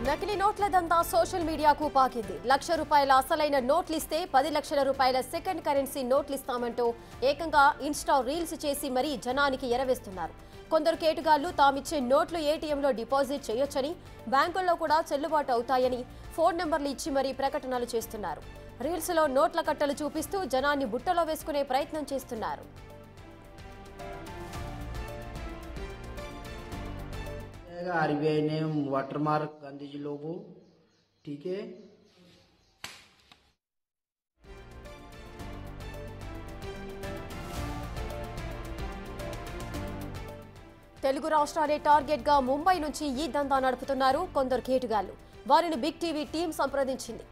నకిలీ నోట్ల దందా సోషల్ మీడియాకు పాకింది. ₹1,00,000 అసలైన నోట్లిస్తే 10 లక్షల రూపాయల సెకండ్ కరెన్సీ నోట్లిస్తామంటూ ఏకంగా ఇన్స్టా రీల్స్ చేసి మరీ జనానికి ఎరవేస్తున్నారు. కొందరు కేటుగాళ్లు తామిచ్చే నోట్లు ఏటీఎంలో డిపాజిట్ చేయొచ్చని, బ్యాంకుల్లో కూడా చెల్లుబాటు అవుతాయని ఫోన్ నెంబర్లు ఇచ్చి మరీ ప్రకటనలు చేస్తున్నారు. రీల్స్లో నోట్ల కట్టలు చూపిస్తూ జనాన్ని బుట్టలో వేసుకునే ప్రయత్నం చేస్తున్నారు. आरबीआई ने वाटरमार्क गांधी जी लोगो, ठीक है। తెలుగు రాష్ట్రాలే టార్గెట్ గా ముంబై నుంచి ఈ దందా నడుపుతున్నారు కొందరు కేటుగాళ్లు. వారిని బిగ్ టీవీ టీం సంప్రదించింది.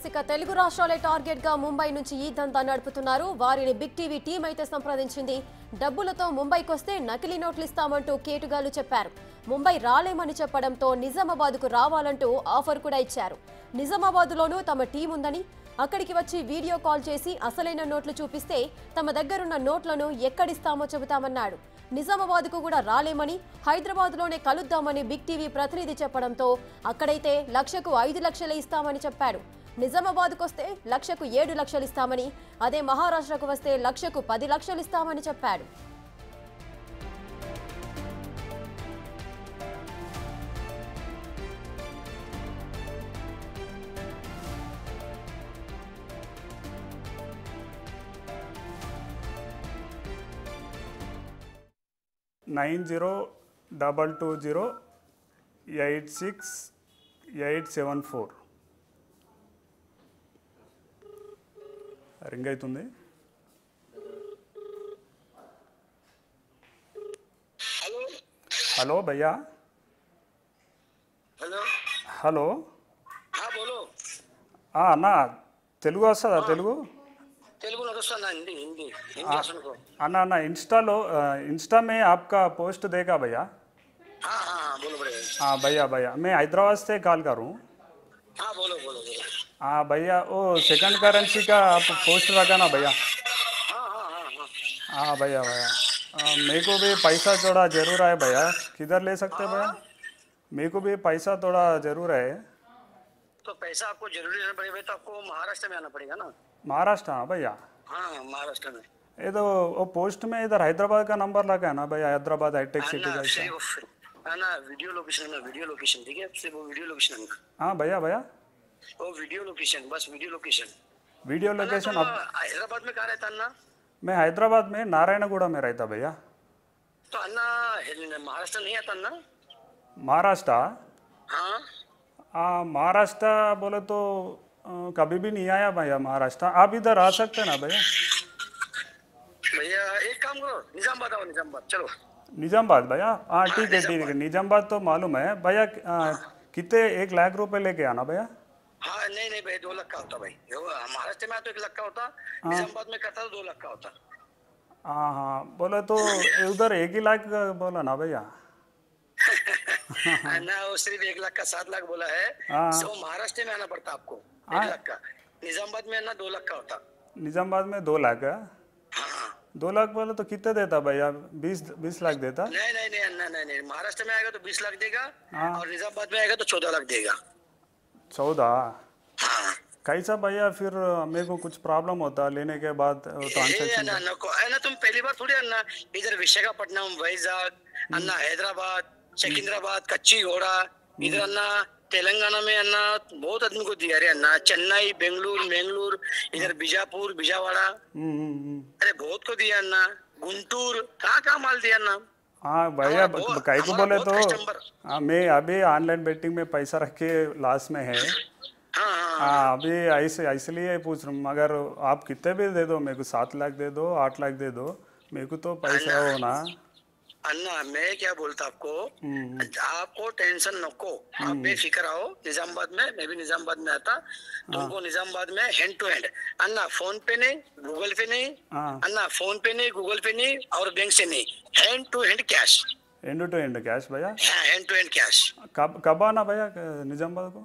ఇక తెలుగు రాష్ట్రాలే టార్గెట్ గా ముంబై నుంచి ఈ దందా నడుపుతున్నారు. వారిని బిగ్ టీవీ టీం అయితే సంప్రదించింది. డబ్బులతో ముంబైకి వస్తే నకిలీ నోట్లు ఇస్తామంటూ కేటుగాళ్లు చెప్పారు. ముంబై రాలేమని చెప్పడంతో నిజామాబాద్కు రావాలంటూ ఆఫర్ కూడా ఇచ్చారు. నిజామాబాద్లోనూ తమ టీం ఉందని, అక్కడికి వచ్చి వీడియో కాల్ చేసి అసలైన నోట్లు చూపిస్తే తమ దగ్గరున్న నోట్లను ఎక్కడిస్తామో చెబుతామన్నాడు. నిజామాబాద్కు కూడా రాలేమని, హైదరాబాద్లోనే కలుద్దామని బిగ్ టీవీ ప్రతినిధి చెప్పడంతో అక్కడైతే లక్షకు 5 లక్షలే ఇస్తామని చెప్పాడు. నిజామాబాద్కు వస్తే లక్షకు 7 లక్షలు ఇస్తామని, అదే మహారాష్ట్రకు వస్తే లక్షకు 10 లక్షలు ఇస్తామని చెప్పాడు. $90,220,86,874 రింగ్ అవుతుంది. హలో భయ్యా. హలో అన్న, తెలుగు వస్తుందా? తెలుగు अन्ना अन्ना इंस्टा में आपका पोस्ट देखा भैया. हाँ भैया भैया मैं हैदराबाद से कॉल कर रहा हूँ. हाँ भैया वो सेकंड करेंसी का आप पोस्ट रखा ना भैया. हाँ भैया भैया मेरे को भी पैसा थोड़ा ज़रूर है भैया. किधर ले सकते हैं भैया? मेरे को भी पैसा थोड़ा ज़रूर है. तो पैसा आपको जरूरी रहना पड़ेगा तो आपको महाराष्ट्र में आना पड़ेगा ना. महाराष्ट्र? हाँ भैया. हाँ महाराष्ट्र में. ये तो वो पोस्ट में इधर हैदराबाद का नंबर लगा है ना भैया. हैदराबाद हाईटेक सिटी का है ना. वीडियो लोकेशन है, वीडियो लोकेशन ठीक है. सिर्फ वो वीडियो लोकेशन है. हाँ भैया भैया वो वीडियो लोकेशन, बस वीडियो लोकेशन. Video location. अब हैदराबाद में कहाँ रहता अन्ना? मैं हैदराबाद में नारायणगुड़ा में रहता भैया. तो अन्ना महाराष्ट्र नहीं आता अन्ना? महाराष्ट्र? हाँ हाँ महाराष्ट्र बोले तो कभी भी नहीं आया भैया महाराष्ट्र. आप इधर आ सकते हैं ना भैया? भैया एक काम करो, निजामाबाद आओ. निजामाबाद चलो. निजामाबाद भैया? हाँ ठीक है ठीक है. निजामाबाद तो मालूम है भैया. कितने 1 लाख रुपए लेके आना भैया? हाँ नहीं नहीं भाई 2 लाख का होता भाई. महाराष्ट्र में तो 1 लाख का होता. निजामाबाद में करता तो 2 लाख का होता. हाँ हाँ बोले तो उधर 1 ही लाख बोला ना भैया. ना वो सिर्फ 1 लाख का 7 लाख बोला है. सो महाराष्ट्र में आना पड़ता आपको 1 लाख का. निजामाबाद में ना 2 लाख का होता. निजामाबाद में 2 लाख है. हाँ 2 लाख बोले तो कितने देता भैया? 20 लाख देता? नहीं नहीं नहीं अन्ना नहीं. महाराष्ट्र में आएगा तो 20 लाख देगा. और निजामाबाद में आएगा तो 14 लाख देगा. 14? हाँ कैसा भैया? फिर मेरे को कुछ प्रॉब्लम होता लेने के बाद ट्रांसैक्शन. अन्ना तुम पहली बार थोड़ी अन्ना इधर विशाखापट्टनम, वैजाग, अन्ना हैदराबाद, सिकंदराबाद, कच्ची घोड़ा, इधर अन्ना तेलंगाना में अन्ना बहुत आदमी को दिया रे अन्ना. चेन्नई, बेंगलुरु, इधर बीजापुर, बीजावाड़ा, अरे बहुत को दिया अन्ना. गुंटूर कहाँ माल दिया अन्ना. हाँ भैया कई को बोले तो मैं अभी ऑनलाइन बेटिंग में पैसा रख के लास्ट में है. हाँ अभी ऐसे इसलिए पूछ रहा हूँ. अगर आप कितने भी दे दो, मेरे को 7 लाख दे दो, 8 लाख दे दो, मेरे को तो पैसा हो ना. अन्ना मैं क्या बोलता आपको, आपको टेंशन नको, आप बेफिक्र आओ निजामाबाद में, मैं भी निजामाबाद में आता, तुमको निजामाबाद में हैंड टू हैंड अन्ना, फोन पे नहीं, गूगल पे नहीं, अन्ना फोन पे नहीं, गूगल पे नहीं और बैंक से नहीं, hand to hand cash. End to end cash भैया? Hand to hand cash. कब आना भैया निजामाबाद को?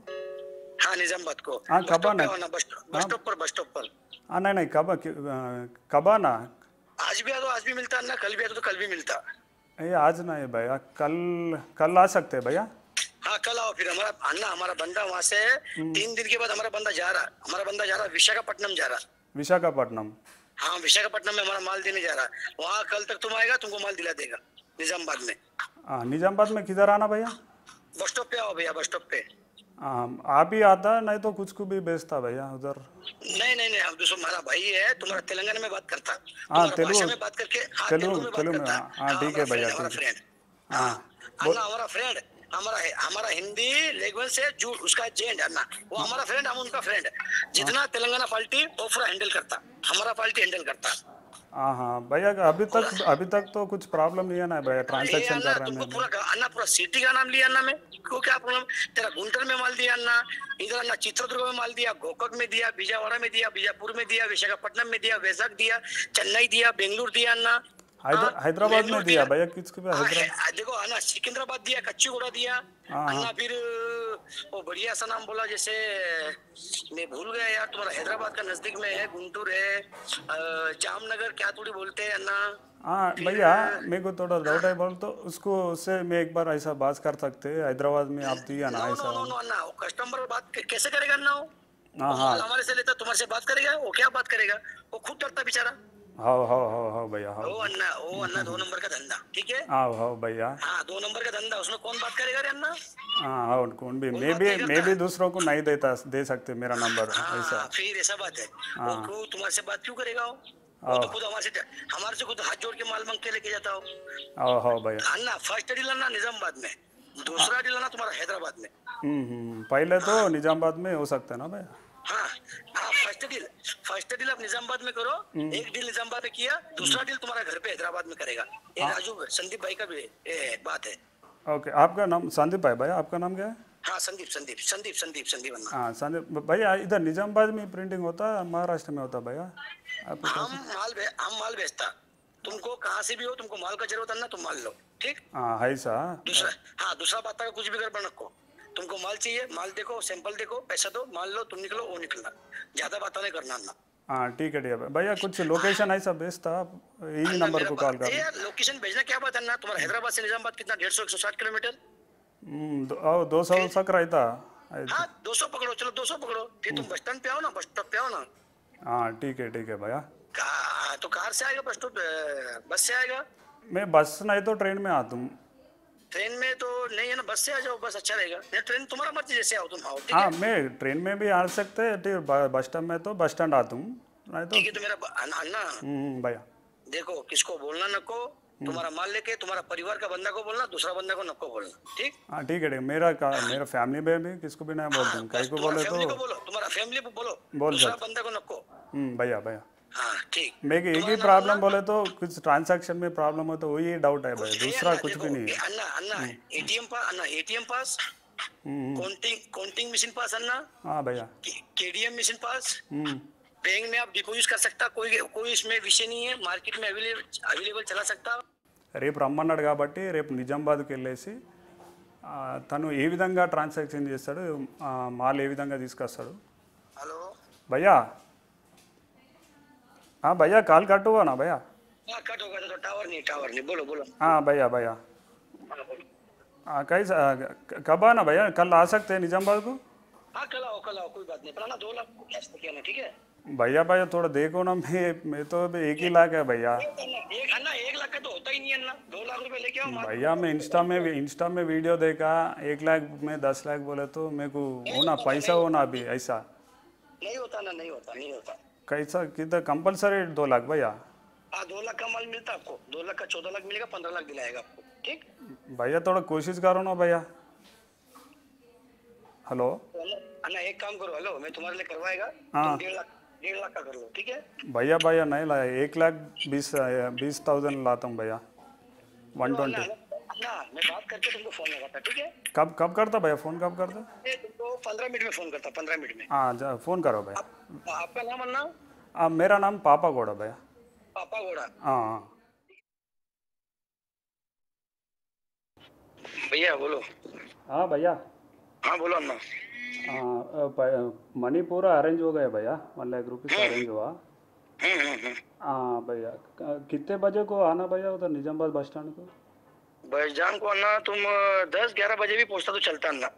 हाँ निजामाबाद को। हाँ कब आना? बस स्टॉप पर, बस स्टॉप पर। हाँ नहीं नहीं, कब आना? आज भी आ तो आज भी मिलता अन्ना, कल भी आ तो कल भी मिलता। ये आज नहीं भैया, कल आ सकते हैं भैया? हाँ कल आओ फिर। हमारा अन्ना, हमारा बंदा वहाँ से 3 दिन के बाद हमारा बंदा जा रहा, हमारा बंदा जा रहा विशाखापट्टनम जा रहा। विशाखापट्टनम? हाँ विशाखापट्टनम में हमारा माल देने जा रहा, वहाँ कल तक तुम आएगा, तुमको माल दिला देगा निजामाबाद में। हाँ निजामाबाद में किधर आना भैया? बस स्टॉप पे आओ भैया, बस स्टॉप पे। आप ही आता, नहीं तो कुछ को भी बेचता भैया उधर? नहीं नहीं नहीं, हम दूसरा हमारा भाई है, तुम्हारा तेलंगाना में बात करता, हाँ भाषा में बात करके, हाँ तेलुगु में बात करता। हाँ ठीक है भैया, हमारा फ्रेंड, हाँ अन्ना हमारा फ्रेंड, हमारा हिंदी लैंग्वेज से जो उसका जेंड अन्ना, वो हमारा फ्रेंड, हम उनका फ्रेंड। जितना तेलंगाना पार्टी वो पूरा हैंडल करता, हमारा पार्टी हैंडल करता। हाँ हाँ भैया, अभी तक तो कुछ प्रॉब्लम नहीं है ना भैया, ट्रांजैक्शन कर रहे तुमको हैं? पूरा अन्ना, पूरा सिटी का नाम लिया अन्ना में, को क्या प्रॉब्लम? तेरा गुंटूर में माल दिया अन्ना, इधर अन्ना चित्रदुर्ग में माल दिया, गोकक में दिया, बिजावाड़ा में दिया, बीजापुर में दिया, विशाखापट्टनम में दिया, वैजाग दिया, चेन्नई दिया, बेंगलुरु दिया अन्ना, हैदराबाद में दिया भैया? किसको? हैदराबाद देखो अन्ना, सिकंदराबाद दिया, कच्चीगुड़ा दिया अन्ना, फिर वो बढ़िया सा नाम बोला, जैसे मैं भूल गया यार, तुम्हारा हैदराबाद का नजदीक में है, गुंटूर है, जामनगर क्या थोड़ी बोलते हैं अन्ना। हाँ भैया, मेरे को थोड़ा डाउट है, बोल तो उसको उससे मैं एक बार ऐसा बात कर सकते हैं, हैदराबाद में आप दिया ना ऐसा? नो अन्ना, वो कस्टमर बात कैसे करेगा अन्ना? हाँ हाँ, हमारे से लेता, तुम्हारे से बात करेगा? वो क्या बात करेगा, वो खुद डरता बेचारा। हाँ भैया, हाँ वो अन्ना 2 नंबर का धंधा, ठीक है? हाँ भैया, हाँ 2 नंबर का धंधा, उसमें कौन बात करेगा रे अन्ना? हाँ कौन भी, मैं भी दूसरों को नहीं दे सकते मेरा नंबर ऐसा। फिर ऐसा बात है, वो क्यों तुम्हारे से बात क्यों करेगा? वो तो खुद हमारे से खुद हाथ जोड़ के माल मांग के लेके जाता हो। हाँ भैया। अन्ना फर्स्ट डील अन्ना निजामाबाद में, दूसरा डील अन्ना तुम्हारा हैदराबाद में। पहले तो निजामाबाद में हो सकता है ना भैया? हाँ फर्स्ट डील आप निजामाबाद में करो, एक डील निजामाबाद में किया, दूसरा डील तुम्हारा घर पे हैदराबाद में करेगा। ये राजू संदीप भाई का भी बात है। ओके, आपका नाम संदीप है भैया? आपका नाम क्या है? हाँ संदीप अन्ना। हाँ संदीप भैया, इधर निजामाबाद में प्रिंटिंग होता है, महाराष्ट्र में होता है भैया? हम माल बेचता, तुमको कहाँ से भी हो, तुमको माल का जरूरत है ना, तुम माल लो, ठीक? हाँ है सा। दूसरा बात का कुछ भी गड़बड़ रखो, तुमको माल चाहिए, माल देखो, सैंपल देखो, पैसा दो, माल लो, तुम निकलो, वो निकलना, ज्यादा बात नहीं करना ना। हाँ ठीक है भैया, कुछ लोकेशन ऐसा भेजता, आप यही नंबर को कॉल कर। यार लोकेशन भेजना क्या बात है ना, तुम्हारा हैदराबाद से निजामाबाद कितना 150-160 किलोमीटर? 200 तक रहता। हाँ 200 पकड़ो, चलो 200 पकड़ो, फिर तुम बस स्टैंड पे आओ ना, बस स्टॉप पे आओ ना। हाँ ठीक है भैया। तो कार से आएगा, बस से आएगा? मैं बस नहीं तो ट्रेन में आता हूँ। ट्रेन में तो नहीं है ना, बस से आ जाओ, बस अच्छा रहेगा। नहीं ट्रेन तुम्हारा मर्जी, जैसे आओ तुम आओ, ठीक हाँ है? मैं ट्रेन में भी आ सकते हैं, बस स्टैंड में तो बस स्टैंड आता हूँ, नहीं तो। ठीक है, तो मेरा अन्ना भैया देखो, किसको बोलना नको, तुम्हारा माल लेके तुम्हारा परिवार का बंदा को बोलना, दूसरा बंदा को नको बोलना, ठीक? हाँ ठीक है, मेरा फैमिली में भी किसको भी नहीं बोलता हूँ, कहीं को बोले तो तुम्हारा फैमिली को बोलो, बोल दूसरा बंदा को नको। भैया। हाँ ठीक। मैं एक ही प्रॉब्लम बोले तो, कुछ ट्रांजैक्शन में प्रॉब्लम हो तो वही डाउट है भाई, दूसरा कुछ भी नहीं है। अन्ना एटीएम पास, काउंटिंग मशीन पास अन्ना। हाँ भैया। केडीएम मशीन पास, बैंक में आप डिपॉजिट कर सकता, कोई इसमें विषय नहीं है, मार्केट में अवेलेबल चला सकता। రేపు రమ్మన్నాడు కాబట్టి రేపు నిజామాబాద్కి వెళ్ళేసి తను ఏ విధంగా ట్రాన్సాక్షన్ చేస్తాడు, మాల్ ఏ విధంగా తీసుకొస్తాడు? हेलो भैया, हाँ भैया, कॉल कट हुआ ना भैया? हाँ कट होगा तो टावर नहीं, बोलो। हाँ भैया। हाँ कैसा, कब आना भैया? कल आ सकते हैं निजामाबाद को? हाँ कल आओ, कोई बात नहीं, पर 2 लाख कैश लेके आना, ठीक है? भैया थोड़ा देखो ना, मैं तो 1 ही लाख है भैया। 1 लाख का तो होता ही नहीं है ना, 2 लाख रुपए लेके आओ। भैया मैं इंस्टा में वीडियो देखा, 1 लाख में 10 लाख बोले तो मेरे को होना, पैसा होना अभी ऐसा नहीं होता ना, नहीं होता। कैसा कितना कंपलसरी 2 लाख भैया? हाँ 2 लाख का माल मिलता आपको, 2 लाख का 14 लाख मिलेगा, 15 लाख दिलाएगा आपको, ठीक? भैया थोड़ा कोशिश करो ना भैया। हेलो अन्ना एक काम करो, हेलो मैं तुम्हारे लिए करवाएगा, हाँ। तुम 1.5 लाख का कर लो, ठीक है? भैया नहीं लाया, 1,20,000 लाता हूँ भैया, 120। अन्ना मैं बात करके तुमको फोन लगाता, ठीक है? कब करता भैया, फ़ोन कब करता? मैं तुमको 15 मिनट में फोन करता, 15 मिनट में। हाँ फ़ोन करो भैया। आपका नाम अन्ना? मेरा नाम पापा गौड़ा भैया। पापा घोड़ा। हाँ हाँ भैया बोलो। हाँ भैया। हाँ बोलो अन्ना। मनी पूरा अरेंज हो गया भैया, 1 लाख रुपीज़ अरेंज हुआ। हम्म। हाँ भैया, कितने बजे को आना भैया उधर निजामाबाद बस स्टैंड को? भाईजान को अन्ना तुम 10-11 बजे भी पहुंचता तो चलता अन्ना।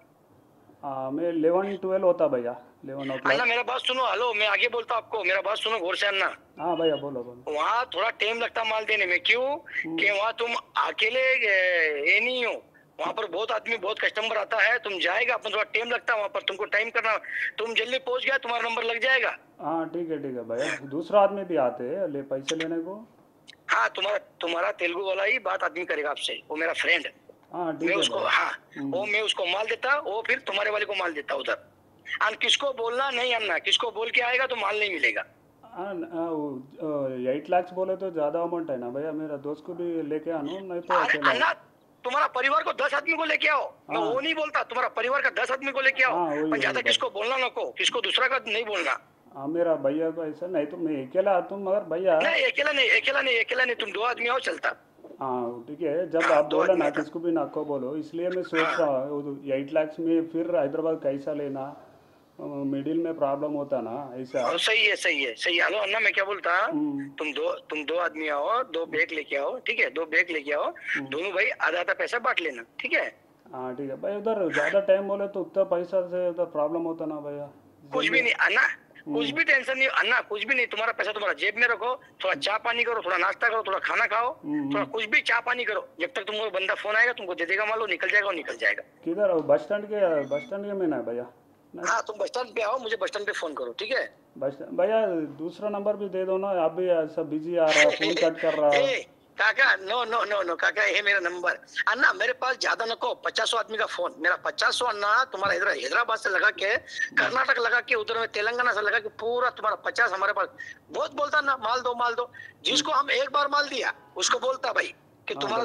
मैं 11-12 होता भैया, 11 ओ अन्ना क्लॉक। मेरा बात सुनो, हेलो मैं आगे बोलता आपको, मेरा बात सुनो गौर से अन्ना। हाँ भैया बोलो बोलो। वहाँ थोड़ा टाइम लगता माल देने में, क्यों कि वहाँ तुम अकेले ये नहीं हो, वहाँ पर बहुत आदमी बहुत कस्टमर आता है, तुम जाएगा अपन थोड़ा टाइम लगता है वहाँ पर, तुमको टाइम करना, तुम जल्दी पहुँच गया तुम्हारा नंबर लग जाएगा। हाँ ठीक है भैया, दूसरा आदमी भी आते हैं ले पैसे लेने को। हाँ तुम्हारा तेलुगु वाला ही बात आदमी करेगा आपसे, वो मेरा फ्रेंड। हाँ ठीक मैं है उसको भैया। हाँ वो मैं उसको माल देता, वो फिर तुम्हारे वाले को माल देता उधर। और किसको बोलना नहीं अन्ना, किसको बोल के आएगा तो माल नहीं मिलेगा। 8 लाख बोले तो ज़्यादा अमाउंट है ना भैया, मेरा दोस्त को भी लेके आना, नहीं तो अरे अकेला। अन्ना तुम्हारा परिवार को 10 आदमी को लेके आओ, मैं हाँ। वो नहीं बोलता, तुम्हारा परिवार का 10 आदमी को लेके आओ। हाँ, वही पर ज्यादा बात। किसको बोलना नको, किसको दूसरा का नहीं बोलना। हाँ मेरा भैया को ऐसा नहीं तो मैं अकेला आता हूँ, मगर भैया। नहीं अकेला नहीं, तुम 2 आदमी आओ चलता। हाँ ठीक है, जब हाँ, आप 2 बोला आदमी ना आता। किसको भी ना को बोलो, इसलिए मैं सोच रहा हूँ 8 लाख में फिर हैदराबाद कैसा लेना, मिडिल में प्रॉब्लम होता ना ऐसा। सही है। हेलो अन्ना मैं क्या बोलता, हम्म। तुम 2 आदमी आओ, 2 बैग लेके आओ, ठीक है? 2 बैग लेके आओ, दोनों भाई आधा आधा पैसा बांट लेना, ठीक है? हाँ ठीक है भाई, उधर ज़्यादा टाइम बोले तो उतना पैसा से उधर प्रॉब्लम होता ना भैया। कुछ भी नहीं अन्ना, कुछ भी टेंशन नहीं अन्ना, कुछ भी नहीं, तुम्हारा पैसा तुम्हारा जेब में रखो, थोड़ा चाय पानी करो, थोड़ा नाश्ता करो, थोड़ा खाना खाओ, थोड़ा कुछ भी चाय पानी करो, जब तक तुमको बंदा फोन आएगा तुमको दे देगा, मान लो निकल जाएगा और निकल जाएगा। किधर बस स्टैंड के में ना भैया? हाँ तुम बस स्टैंड पे आओ, मुझे बस स्टैंड पे फोन करो, ठीक है? बस भैया दूसरा नंबर भी दे दो ना, आप भी सब बिजी आ रहा है, फोन कट कर रहा है। ए, काका नो काका, ये मेरा नंबर अन्ना, मेरे पास ज्यादा नको 50 आदमी का फोन, मेरा 50 अन्ना, तुम्हारा हैदराबाद से लगा के, कर्नाटक लगा के, उधर में तेलंगाना से लगा के, पूरा तुम्हारा 50 हमारे पास। बहुत बोलता ना माल दो, जिसको हम एक बार माल दिया उसको बोलता भाई कि तुम्हारा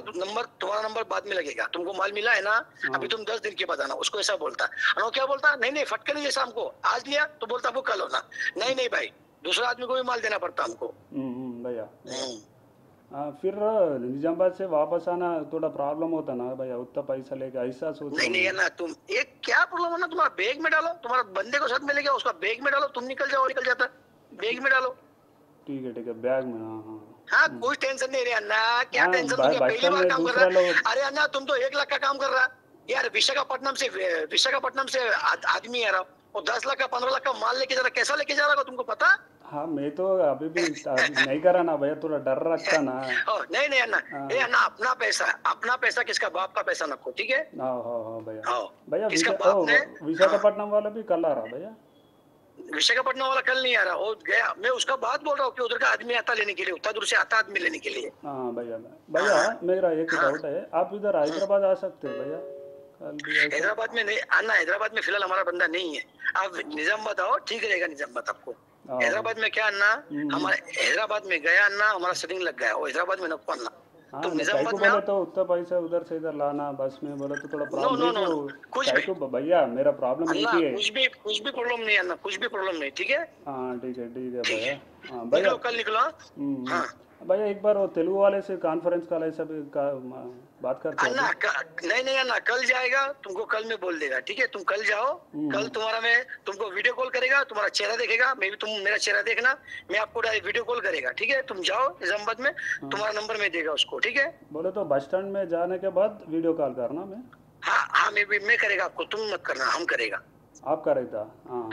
नंबर बाद में लगेगा, तुमको माल मिला है ना, अभी तुम 10 दिन के बाद आना, उसको ऐसा बोलता। और वो क्या बोलता, नहीं फटके नहीं जैसा हमको आज लिया तो बोलता वो कल होना, नहीं भाई दूसरा आदमी को भी माल देना पड़ता हमको। भैया फिर निजामाबाद से वापस आना थोड़ा प्रॉब्लम होता ना भैया, उतना पैसा लेके ऐसा सोच। नहीं है ना, तुम एक क्या प्रॉब्लम है ना, तुम्हारा बैग में डालो, तुम्हारा बंदे को साथ में लेके उसका बैग में डालो, तुम निकल जाता, बैग में डालो। ठीक है बैग में। हाँ हाँ कोई टेंशन नहीं रे अन्ना, क्या टेंशन, तुम पहली बार काम कर रहा है? अरे अन्ना तुम तो 1 लाख का काम कर रहा यार, विशाखापट्टनम से आदमी है, वो 10 लाख का 15 लाख का माल लेके जा रहा, कैसा लेके जा रहा तुमको पता? हाँ मैं तो अभी भी नहीं करा ना भैया, थोड़ा डर रखता ना। नहीं अन्ना, ये अन्ना अपना पैसा किसका बाप का पैसा नको, ठीक है? हाँ भैया। हाँ भैया किसका बाप ने, विशाखापट्टनम वाला भी कल आ रहा भैया। विशाखापट्टनम वाला कल नहीं आ रहा, वो गया, मैं उसका बात बोल रहा हूँ कि उधर का आदमी आता लेने के लिए, उतना दूर से आता आदमी लेने के लिए। हाँ भैया मेरा एक डाउट है, आप इधर हैदराबाद आ सकते हैं भैया? हैदराबाद में नहीं अन्ना, हैदराबाद में फिलहाल हमारा बंदा नहीं है, आप निजामाबाद आओ, ठीक रहेगा निजामाबाद आपको। हैदराबाद में क्या अन्ना, हमारे हैदराबाद में गया अन्ना, हमारा सेटिंग लग गया, वो हैदराबाद में नको अन्ना। तुम निजामाबाद में तो उतना पैसा उधर से इधर लाना बस में बोले तो थोड़ा प्रॉब्लम। नो कुछ भी भैया मेरा प्रॉब्लम एक ही है। कुछ भी प्रॉब्लम नहीं अन्ना, कुछ भी प्रॉब्लम नहीं, ठीक है? हाँ ठीक है भैया। हाँ भैया कल निकलो। हाँ भैया एक बार वो तेलुगु वाले से कॉन्फ्रेंस कॉल ऐसा भी बात करते अन्ना, नहीं अन्ना, कल जाएगा तुमको, कल में बोल देगा, ठीक है? तुम कल जाओ, कल तुम्हारा मैं तुमको वीडियो कॉल करेगा, तुम्हारा चेहरा देखेगा, मैं भी तुम मेरा चेहरा देखना, मैं आपको वीडियो कॉल करेगा, ठीक है? तुम जाओ निजामाबाद में, तुम्हारा नंबर में देगा उसको, ठीक है? बोले तो बस स्टैंड में जाने के बाद वीडियो कॉल करना मैं। हाँ मैं करेगा आपको, तुम मत करना, हम करेगा। आप करेगा?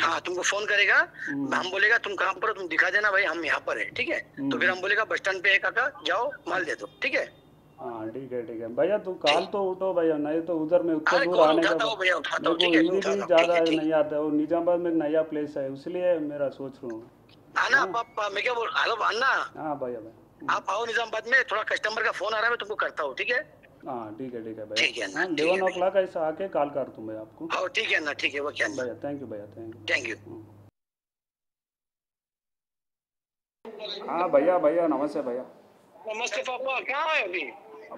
हाँ तुमको फोन करेगा, हम बोलेगा तुम कहाँ पर हो, तुम दिखा देना भाई हम यहाँ पर है, ठीक है? तो फिर हम बोलेगा बस स्टैंड पे है काका, जाओ माल दे दो, ठीक है? हाँ ठीक है भैया, तू कॉल तो उठो भैया, नहीं तो उधर में उतना दूर आने का हिंदी भी ज्यादा नहीं आता, वो निजामाबाद में नया प्लेस है, इसलिए मेरा सोच रहा हूँ। अन्ना पापा मैं क्या बोल, हेलो अन्ना। हाँ भैया आप आओ निजामाबाद में, थोड़ा कस्टमर का फोन आ रहा है, मैं तुमको करता हूँ, ठीक है? हाँ ठीक है भैया। ठीक है हाँ 11 o'clock ऐसा आके कॉल कर दूँ मैं आपको। हाँ ठीक है ना, ठीक है, वो क्या भैया थैंक यू भैया, थैंक यू। हाँ भैया नमस्ते भैया। नमस्ते पापा, कहाँ है अभी?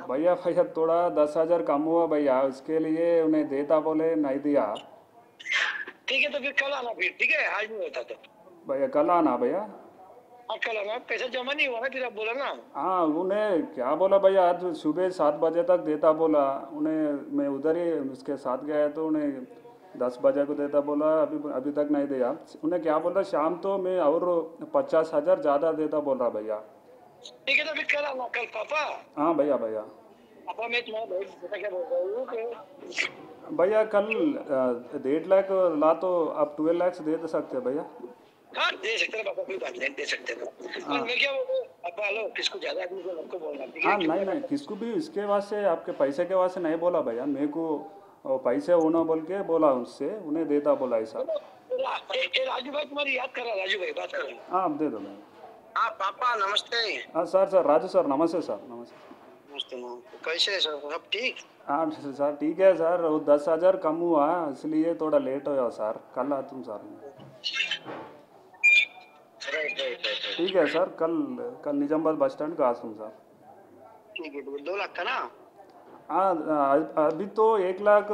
भैया भैया थोड़ा 10,000 कम हुआ भैया, उसके लिए उन्हें देता बोले नहीं दिया। ठीक है तो फिर कल आना फिर, ठीक है, आज नहीं होता तो। भैया कल आना भैया। हाँ कल आना, पैसा जमा नहीं हुआ ना फिर आप बोला ना। हाँ उन्हें क्या बोला भैया, आज सुबह 7 बजे तक देता बोला। उन्हें मैं उधर ही उसके साथ गया तो उन्हें 10 बजे को देता बोला, अभी तक नहीं दिया। उन्हें क्या बोल रहा शाम तो मैं और 50,000 ज़्यादा देता बोल रहा भैया। ठीक है तो फिर कल आना, कल पापा। हाँ भैया भैया। पापा मैं तुम्हारा भाई पता क्या बोल रहा हूँ कि भैया कल 1.5 लाख ला तो आप 12 लाख दे सकते हैं भैया। हाँ दे सकते हैं पापा, कोई बात नहीं, दे सकते हैं। और मैं क्या बोल रहा हूँ पापा, लो किसको ज्यादा आदमी को हमको बोलना, ठीक है? हाँ नहीं नहीं, किसको भी इसके वास्ते आपके पैसे के वास्ते नहीं बोला भैया, मेरे को पैसे होना बोल के बोला उससे, उन्हें देता बोला ऐसा। राजू भाई तुम्हारी याद कर रहा, राजू भाई बात कर रहे हैं। हाँ आप दे दो भैया। हाँ पापा नमस्ते। हाँ सर राजू सर नमस्ते सर, नमस्ते। नमस्ते कैसे है सर, सब ठीक? हाँ सर ठीक है सर, वो 10,000 कम हुआ इसलिए थोड़ा लेट हो सर, कल आ तुम सर। ठीक है सर, कल निजामाबाद बस स्टैंड का आ तुम सर। ठीक है 2 लाख का ना? हाँ अभी तो 1 लाख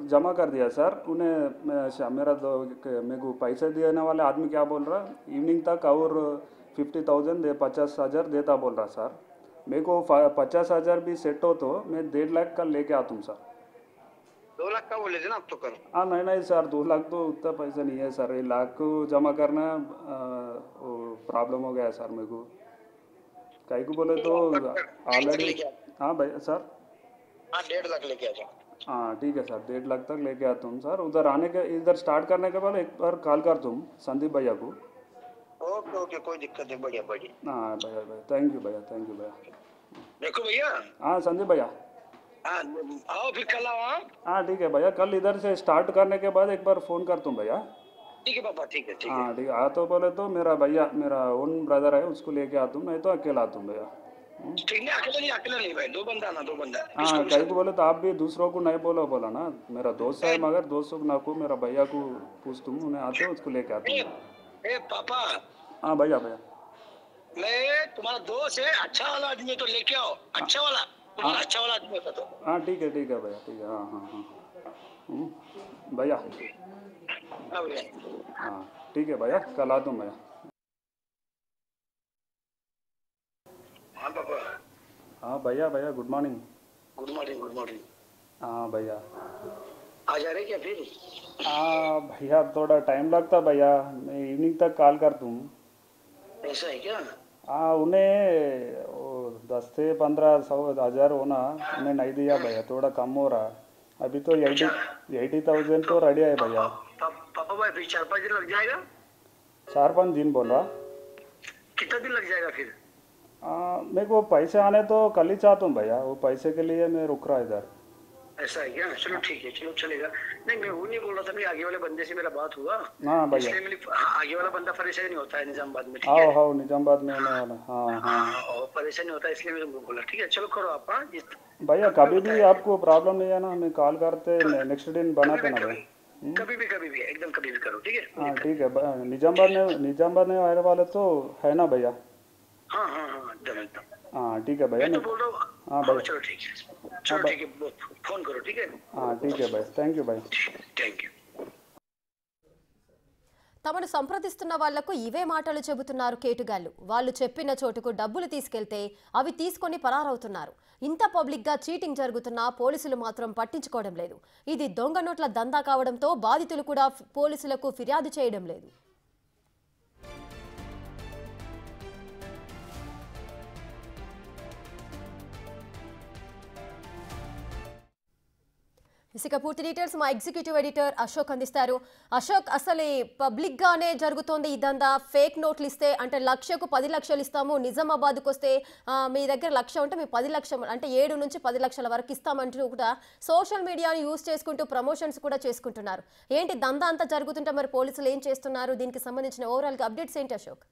जमा कर दिया सर। उन्हें मेरे को पैसे देने वाले आदमी क्या बोल रहा, इवनिंग तक और 50,000 दे 50,000 देता बोल रहा सर। मेरे को 50,000 भी सेट हो तो मैं 1.5 लाख का लेके आता हूँ सर। 2 लाख का बोले थे ना आप तो कल। हाँ नहीं सर, 2 लाख तो उतना पैसा नहीं है सर, 1 लाख को जमा करना प्रॉब्लम हो गया सर मेरे को। कहीं को बोले तो ऑलरेडी। हाँ भैया सर। हाँ 1.5 लाख लेके आ जाओ। हाँ ठीक है सर, 1.5 लाख तक लेके आता हूँ सर। उधर आने के, इधर स्टार्ट करने के बाद एक बार कॉल कर तुम संदीप भैया को। ओके ओके कोई दिक्कत नहीं, बढ़िया बढ़िया। हाँ भैया थैंक यू भैया, थैंक यू भैया। देखो भैया। हाँ संदीप भैया। हाँ आओ फिर कल आओ। हाँ ठीक है भैया, कल इधर से स्टार्ट करने के बाद एक बार फ़ोन कर तुम भैया। ठीक है पापा, ठीक है ठीक है। हाँ ठीक है, आ तो बोले तो मेरा भैया, मेरा ओन ब्रदर है, उसको लेके आता हूँ, नहीं तो अकेला आता हूँ भैया। ठीक नहीं, अकेला नहीं भाई, 2 बंदा ना, 2 बंदा। हाँ कहीं को बोले तो आप भी दूसरों को नहीं बोला ना, मेरा दोस्त है, मगर दोस्तों को ना को मेरा भैया को पूछ तुम, उन्हें आते हो उसको लेके आते हूँ। ए पापा। हाँ भैया मैं तुम्हारा दोस्त है, अच्छा वाला आदमी तो लेके आओ, अच्छा वाला, तुम्हारा अच्छा वाला आदमी होता तो। हाँ ठीक है भैया, ठीक है। हाँ हाँ हाँ भैया। हाँ ठीक है भैया, कल आता हूँ भैया। हाँ पापा। हाँ भैया गुड मॉर्निंग। Good morning. हाँ भैया आ जा रहे क्या फिर? हाँ भैया थोड़ा टाइम लगता भैया, मैं इवनिंग तक कॉल कर दूँ। ऐसा है क्या? हाँ उन्हें वो 10 से 15,000 होना, उन्हें नहीं दिया भैया, थोड़ा कम हो रहा। अभी तो 80,000 तो रेडी है भैया। पापा भाई फिर 4-5 दिन लग जाएगा? 4-5 दिन बोल रहा। कितना दिन लग जाएगा फिर? मेरे को पैसे आने तो कल ही चाहता हूँ भैया, वो पैसे के लिए मैं रुक रहा इधर। ऐसा है क्या? चलो ठीक है, चलो चलेगा। नहीं मैं वो नहीं बोल रहा था, मैं आगे वाले बंदे से मेरा बात हुआ। हाँ भैया। इसलिए मेरी आगे वाला बंदा परेशान नहीं होता है निजामाबाद में, ठीक हाँ है? हाँ निजामाबाद में होने वाला। हाँ हाँ और परेशान नहीं होता, इसलिए मैं तुमको बोला। ठीक है चलो करो आप। हाँ भैया कभी भी आपको प्रॉब्लम नहीं है ना, हमें कॉल करते नेक्स्ट दिन बना के ना भैया। कभी भी एकदम कभी भी करो, ठीक है? हाँ ठीक है। निजामाबाद में आने वाले तो है ना भैया? हाँ एकदम। हाँ ठीक है भैया। मैं तो बोल रहा हूँ। हाँ भैया चलो ठीक है, फोन करो, ठीक है? हाँ ठीक है भैया, థ్యాంక్ యూ భయ్యా। Thank you. తమను సంప్రదిస్తున్న వాళ్లకు ఇవే మాటలు చెబుతున్నారు కేటుగాళ్లు. వాళ్ళు చెప్పిన చోటుకు డబ్బులు తీసుకెళ్తే అవి తీసుకొని పరారవుతున్నారు. ఇంత పబ్లిక్ గా చీటింగ్ జరుగుతున్నా పోలీసులు మాత్రం పట్టించుకోవడం లేదు. ఇది దొంగ నోట్ల దందా కావడంతో బాధితులు కూడా పోలీసులకు ఫిర్యాదు చేయడం లేదు. ఇక పూర్తి డీటెయిల్స్ మా ఎగ్జిక్యూటివ్ ఎడిటర్ అశోక్ అందిస్తారు. అశోక్, అసలు పబ్లిక్ గానే జరుగుతోంది ఇదంతా? ఫేక్ నోట్లు ఇస్తే అంటే లక్షకు 10 లక్షలు ఇస్తాము, నిజామాబాద్కు వస్తే మీ దగ్గర 1,00,000 ఉంటే మేము 10 లక్షలు అంటే 7 నుంచి 10 లక్షల వరకు ఇస్తామంటూ కూడా సోషల్ మీడియాని యూజ్ చేసుకుంటూ ప్రమోషన్స్ కూడా చేసుకుంటున్నారు. ఏంటి దందా అంతా జరుగుతుంటే మరి పోలీసులు ఏం చేస్తున్నారు? దీనికి సంబంధించిన ఓవరాల్ గా అప్డేట్స్ ఏంటి అశోక్?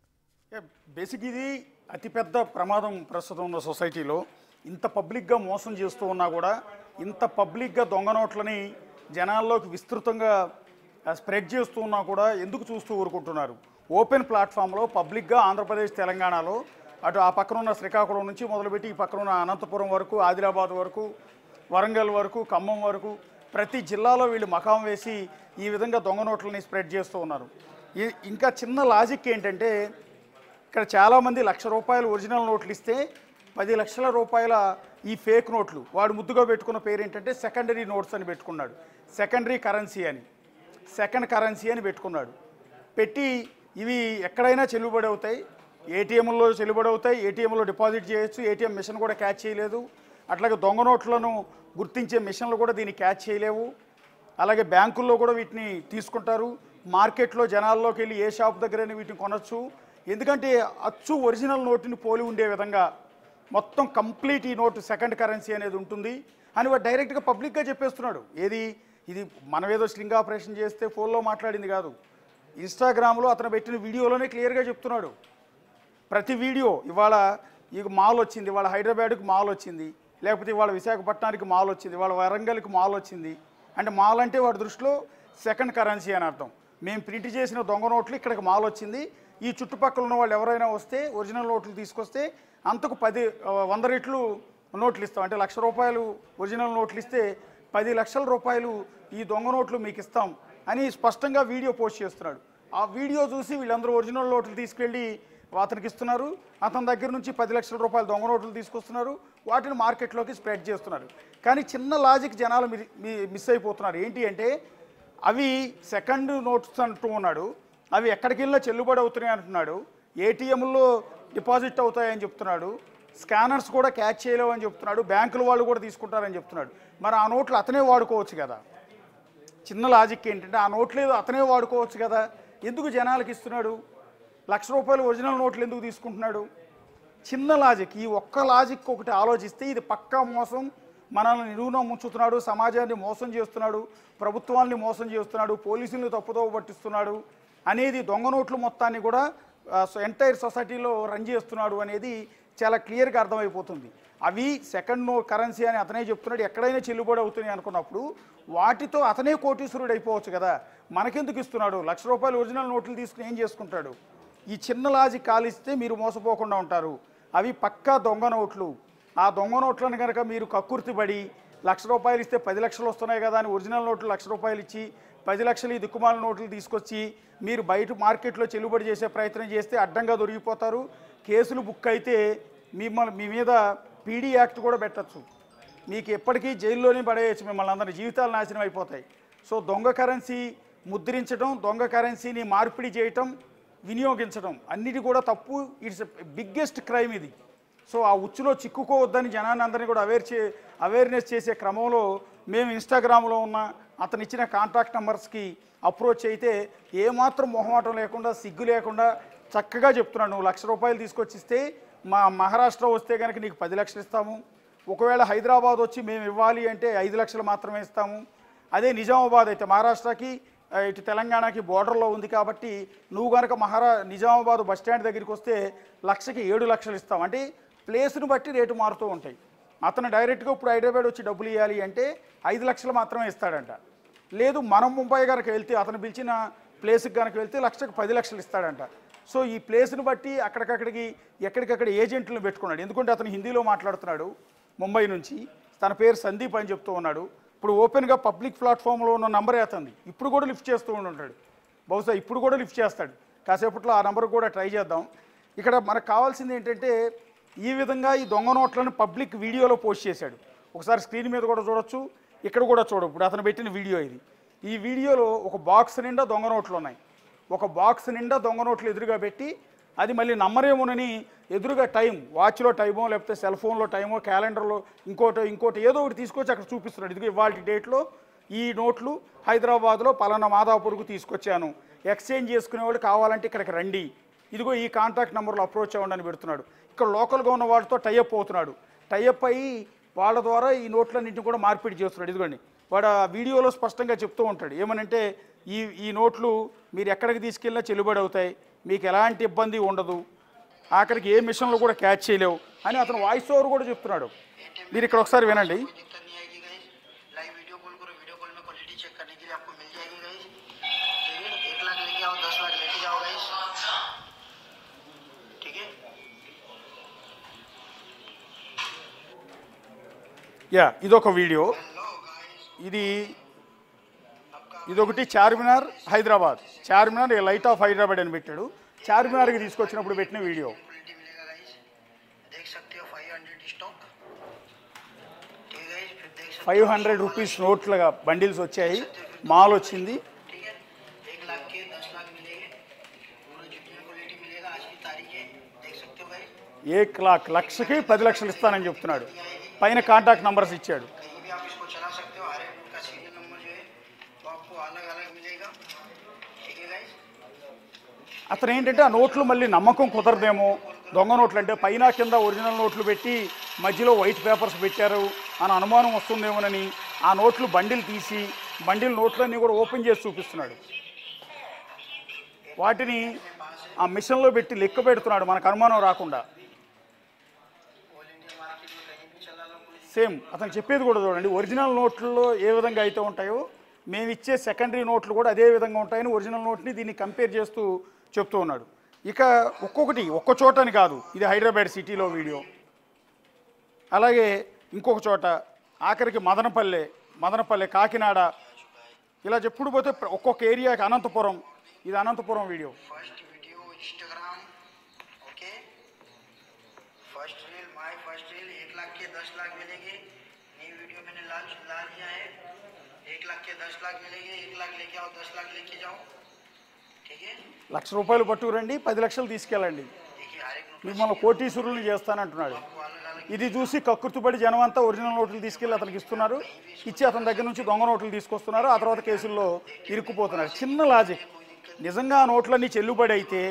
బేసిక్ ఇది అతిపెద్ద ప్రమాదం ప్రస్తుతం ఉన్న సొసైటీలో. ఇంత పబ్లిక్గా మోసం చేస్తూ ఉన్నా కూడా, ఇంత పబ్లిక్గా దొంగ నోట్లని జనాల్లోకి విస్తృతంగా స్ప్రెడ్ చేస్తూ ఉన్నా కూడా ఎందుకు చూస్తూ ఊరుకుంటున్నారు? ఓపెన్ ప్లాట్ఫామ్లో పబ్లిక్గా ఆంధ్రప్రదేశ్ తెలంగాణలో అటు ఆ పక్కన ఉన్న శ్రీకాకుళం నుంచి మొదలుపెట్టి ఈ పక్కన ఉన్న అనంతపురం వరకు, ఆదిలాబాద్ వరకు, వరంగల్ వరకు, ఖమ్మం వరకు ప్రతి జిల్లాలో వీళ్ళు మకాం వేసి ఈ విధంగా దొంగ నోట్లని స్ప్రెడ్ చేస్తూ ఉన్నారు. ఇంకా చిన్న లాజిక్ ఏంటంటే ఇక్కడ చాలామంది ₹1,00,000 ఒరిజినల్ నోట్లు ఇస్తే 10 లక్షల రూపాయల ఈ ఫేక్ నోట్లు వాడు ముద్దుగా పెట్టుకున్న పేరు ఏంటంటే సెకండరీ నోట్స్ అని పెట్టుకున్నాడు. సెకండరీ కరెన్సీ అని, సెకండ్ కరెన్సీ అని పెట్టుకున్నాడు. పెట్టి ఇవి ఎక్కడైనా చెల్లుబడి అవుతాయి, ఏటీఎంలో చెల్లుబడి అవుతాయి, ఏటీఎంలో డిపాజిట్ చేయొచ్చు, ఏటీఎం మిషన్ కూడా క్యాచ్ చేయలేదు. అట్లాగే దొంగ నోట్లను గుర్తించే మిషన్లు కూడా దీన్ని క్యాచ్ చేయలేవు. అలాగే బ్యాంకుల్లో కూడా వీటిని తీసుకుంటారు. మార్కెట్లో జనాల్లోకి వెళ్ళి ఏ షాప్ దగ్గరైనా వీటిని కొనొచ్చు. ఎందుకంటే అచ్చు ఒరిజినల్ నోటుని పోలి ఉండే విధంగా మొత్తం కంప్లీట్ ఈ నోటు సెకండ్ కరెన్సీ అనేది ఉంటుంది అని వాడు డైరెక్ట్గా పబ్లిక్గా చెప్పేస్తున్నాడు. ఇది మనం ఏదో స్ట్రింగ్ ఆపరేషన్ చేస్తే ఫోన్లో మాట్లాడింది కాదు. ఇన్స్టాగ్రామ్లో అతను పెట్టిన వీడియోలోనే క్లియర్గా చెప్తున్నాడు. ప్రతి వీడియో ఇవాళ ఈ మాల్ వచ్చింది, ఇవాళ హైదరాబాద్కి మాల్ వచ్చింది, లేకపోతే ఇవాళ విశాఖపట్నానికి మాల్ వచ్చింది, ఇవాళ వరంగల్కి మాల్ వచ్చింది అంటే మాల్ అంటే వాడి దృష్టిలో సెకండ్ కరెన్సీ అని అర్థం. మేము ప్రింట్ చేసిన దొంగ నోట్లు ఇక్కడికి మాల్ వచ్చింది, ఈ చుట్టుపక్కల ఉన్న వాళ్ళు ఎవరైనా వస్తే ఒరిజినల్ నోట్లు తీసుకొస్తే అంతకు 100 రెట్లు నోట్లు ఇస్తాం. అంటే ₹1,00,000 ఒరిజినల్ నోట్లు ఇస్తే 10 లక్షల రూపాయలు ఈ దొంగ నోట్లు మీకు ఇస్తాం అని స్పష్టంగా వీడియో పోస్ట్ చేస్తున్నాడు. ఆ వీడియో చూసి వీళ్ళందరూ ఒరిజినల్ నోట్లు తీసుకెళ్ళి అతనికి ఇస్తున్నారు. అతని దగ్గర నుంచి 10 లక్షల రూపాయలు దొంగ నోట్లు తీసుకొస్తున్నారు, వాటిని మార్కెట్లోకి స్ప్రెడ్ చేస్తున్నారు. కానీ చిన్న లాజిక్ జనాలు మిస్ అయిపోతున్నారు. ఏంటి అంటే అవి సెకండ్ నోట్స్ అంటూ ఉన్నాడు, అవి ఎక్కడికి వెళ్ళినా చెల్లుబడి అవుతున్నాయి అంటున్నాడు, ఏటీఎంలో డిపాజిట్ అవుతాయని చెప్తున్నాడు, స్కానర్స్ కూడా క్యాచ్ చేయలేవు అని చెప్తున్నాడు, బ్యాంకుల వాళ్ళు కూడా తీసుకుంటారని చెప్తున్నాడు. మరి ఆ నోట్లు అతనే వాడుకోవచ్చు కదా. చిన్న లాజిక్ ఏంటంటే ఆ నోట్లు ఏదో అతనే వాడుకోవచ్చు కదా, ఎందుకు జనాలకు ఇస్తున్నాడు? ₹1,00,000 ఒరిజినల్ నోట్లు ఎందుకు తీసుకుంటున్నాడు? చిన్న లాజిక్. ఈ ఒక్క లాజిక్ ఒకటి ఆలోచిస్తే ఇది పక్కా మోసం. మనల్ని నిలువున ముంచుతున్నాడు, సమాజాన్ని మోసం చేస్తున్నాడు, ప్రభుత్వాన్ని మోసం చేస్తున్నాడు, పోలీసుల్ని తప్పుదోవ పట్టిస్తున్నాడు అనేది దొంగ నోట్లు మొత్తాన్ని కూడా ఎంటైర్ సొసైటీలో రన్ చేస్తున్నాడు అనేది చాలా క్లియర్గా అర్థమైపోతుంది. అవి సెకండ్ కరెన్సీ అని అతనే చెప్తున్నాడు, ఎక్కడైనా చెల్లుబడి అవుతున్నాయి అనుకున్నప్పుడు వాటితో అతనే కోటీశ్వరుడు అయిపోవచ్చు కదా. మనకెందుకు ఇస్తున్నాడు? ₹1,00,000 ఒరిజినల్ నోట్లు తీసుకుని ఏం చేసుకుంటాడు? ఈ చిన్న లాజిక్ కాలిస్తే మీరు మోసపోకుండా ఉంటారు. అవి పక్కా దొంగ నోట్లు. ఆ దొంగ నోట్లను కనుక మీరు కక్కుర్తిపడి ₹1,00,000 ఇస్తే 10 లక్షలు వస్తున్నాయి కదా అని ఒరిజినల్ నోట్లు ₹1,00,000 ఇచ్చి 10 లక్షలు ఈ దిక్కుమాల నోట్లు తీసుకొచ్చి మీరు బయట మార్కెట్లో చెల్లుబడి చేసే ప్రయత్నం చేస్తే అడ్డంగా దొరికిపోతారు. కేసులు బుక్ అయితే మీ మీద పీడీ యాక్ట్ కూడా పెట్టచ్చు. మీకు ఎప్పటికీ జైల్లోనే పడేయచ్చు, మిమ్మల్ని అందరి జీవితాలు నాశనం అయిపోతాయి. సో దొంగ కరెన్సీ ముద్రించడం, దొంగ కరెన్సీని మార్పిడి చేయటం, వినియోగించడం అన్నిటి కూడా తప్పు. ఇట్స్ బిగ్గెస్ట్ క్రైమ్ ఇది. సో ఆ ఉచ్చులో చిక్కుకోవద్దని జనాన్ని అందరినీ కూడా అవేర్నెస్ చేసే క్రమంలో మేము ఇన్స్టాగ్రామ్లో ఉన్న అతను ఇచ్చిన కాంటాక్ట్ నెంబర్స్కి అప్రోచ్ అయితే ఏమాత్రం మొహమాటం లేకుండా, సిగ్గు లేకుండా చక్కగా చెప్తున్నాడు, నువ్వు ₹1,00,000 తీసుకొచ్చిస్తే మా మహారాష్ట్ర వస్తే కనుక నీకు 10 లక్షలు ఇస్తాము, ఒకవేళ హైదరాబాద్ వచ్చి మేము ఇవ్వాలి అంటే 5 లక్షలు మాత్రమే ఇస్తాము, అదే నిజామాబాద్ అయితే మహారాష్ట్రకి ఇటు తెలంగాణకి బోర్డర్లో ఉంది కాబట్టి నువ్వు కనుక నిజామాబాద్ బస్టాండ్ దగ్గరికి వస్తే 1,00,000కి 7 లక్షలు ఇస్తాం. అంటే ప్లేస్ను బట్టి రేటు మారుతూ ఉంటాయి. అతను డైరెక్ట్గా ఇప్పుడు హైదరాబాద్ వచ్చి డబ్బులు ఇవ్వాలి అంటే 5 లక్షలు మాత్రమే ఇస్తాడంట. లేదు మనం ముంబై కనుక వెళ్తే అతను పిలిచిన ప్లేస్కి కనుక వెళ్తే 1,00,000కి 10 లక్షలు ఇస్తాడంట. సో ఈ ప్లేస్ను బట్టి అక్కడికక్కడికి ఎక్కడికక్కడ ఏజెంట్లను పెట్టుకున్నాడు. ఎందుకంటే అతను హిందీలో మాట్లాడుతున్నాడు, ముంబై నుంచి, తన పేరు సందీప్ అని చెప్తూ ఉన్నాడు. ఇప్పుడు ఓపెన్గా పబ్లిక్ ప్లాట్ఫామ్లో ఉన్న నంబరే అతనిది. ఇప్పుడు కూడా లిఫ్ట్ చేస్తూ ఉంటాడు, బహుశా ఇప్పుడు కూడా లిఫ్ట్ చేస్తాడు. కాసేపట్లో ఆ నెంబర్ కూడా ట్రై చేద్దాం. ఇక్కడ మనకు కావాల్సింది ఏంటంటే ఈ విధంగా ఈ దొంగ నోట్లను పబ్లిక్ వీడియోలో పోస్ట్ చేశాడు. ఒకసారి స్క్రీన్ మీద కూడా చూడొచ్చు, ఇక్కడ కూడా చూడు. ఇప్పుడు అతను పెట్టిన వీడియో ఇది. ఈ వీడియోలో ఒక బాక్స్ నిండా దొంగ నోట్లు ఉన్నాయి. ఒక బాక్స్ నిండా దొంగ నోట్లు ఎదురుగా పెట్టి అది మళ్ళీ నమ్మరేమోనని ఎదురుగా టైం, వాచ్లో టైమో లేకపోతే సెల్ ఫోన్లో టైమో క్యాలెండర్లో ఇంకోటి ఏదో ఒకటి తీసుకొచ్చి అక్కడ చూపిస్తున్నాడు. ఇదిగో ఇవాళ డేట్లో ఈ నోట్లు హైదరాబాద్లో పలానా మాదాపూర్కు తీసుకొచ్చాను, ఎక్స్చేంజ్ చేసుకునేవాళ్ళు కావాలంటే ఇక్కడికి రండి, ఇదిగో ఈ కాంటాక్ట్ నెంబర్లో అప్రోచ్ అవ్వండి అని పెడుతున్నాడు. ఇక్కడ లోకల్గా ఉన్న వాళ్ళతో టైఅప్ అవుతున్నాడు. టైఅప్ అయ్యి వాళ్ళ ద్వారా ఈ నోట్లన్నింటిని కూడా మార్పిడి చేస్తున్నాడు. ఇదిగోండి వాడు ఆ వీడియోలో స్పష్టంగా చెప్తూ ఉంటాడు ఏమనంటే ఈ నోట్లు మీరు ఎక్కడికి తీసుకెళ్ళినా చెల్లుబడి అవుతాయి, మీకు ఎలాంటి ఇబ్బంది ఉండదు, ఆఖరికి ఏ మిషన్లు కూడా క్యాచ్ చేయలేవు అని అతను వాయిస్ ఓవర్ కూడా చెప్తున్నాడు. మీరు ఇక్కడ ఒకసారి వినండి. యా ఇదొక వీడియో. ఇదొకటి చార్మినార్ హైదరాబాద్, చార్మినార్ లైట్ ఆఫ్ హైదరాబాద్ అని పెట్టాడు. చార్మినార్కి తీసుకొచ్చినప్పుడు పెట్టిన వీడియో. 500 రూపీస్ నోట్లుగా బండిల్స్ వచ్చాయి, మాల్ వచ్చింది. 1 లక్షకి 10 లక్షలు ఇస్తానని చెప్తున్నాడు. పైన కాంటాక్ట్ నంబర్స్ ఇచ్చాడు. అతను ఏంటంటే ఆ నోట్లు మళ్ళీ నమ్మకం కుదరదేమో, దొంగ నోట్లు అంటే పైన కింద ఒరిజినల్ నోట్లు పెట్టి మధ్యలో వైట్ పేపర్స్ పెట్టారు అని అనుమానం వస్తుందేమోనని ఆ నోట్లు బండిల్ తీసి బండిల్ నోట్లన్నీ కూడా ఓపెన్ చేసి చూపిస్తున్నాడు. వాటిని ఆ మిషన్లో పెట్టి లెక్క పెడుతున్నాడు మనకు అనుమానం రాకుండా. సేమ్ అతను చెప్పేది కూడా చూడండి, ఒరిజినల్ నోట్లలో ఏ విధంగా అయితే ఉంటాయో మేము ఇచ్చే సెకండరీ నోట్లు కూడా అదే విధంగా ఉంటాయని ఒరిజినల్ నోట్ని దీన్ని కంపేర్ చేస్తూ చెప్తూ ఉన్నాడు. ఇక ఒక్కొక్కటి ఒక్క చోటని కాదు, ఇది హైదరాబాద్ సిటీలో వీడియో, అలాగే ఇంకొక చోట, ఆఖరికి మదనపల్లె కాకినాడ, ఇలా చెప్పుడు పోతే ఒక్కొక్క ఏరియాకి, అనంతపురం, ఇది అనంతపురం వీడియో. ₹1,00,000 పట్టుకురండి, 10 లక్షలు తీసుకెళ్ళండి, మిమ్మల్ని కోటీశ్వరుల్ని చేస్తానంటున్నాడు. ఇది చూసి కక్కుర్తిపడి జనం అంతా ఒరిజినల్ నోట్లు తీసుకెళ్ళి అతనికి ఇస్తున్నారు, ఇచ్చి అతని దగ్గర నుంచి దొంగ నోట్లు తీసుకొస్తున్నారు. ఆ తర్వాత కేసుల్లో ఇరుక్కుపోతున్నారు. చిన్న లాజిక్. నిజంగా ఆ నోట్లన్నీ చెల్లుబడి అయితే,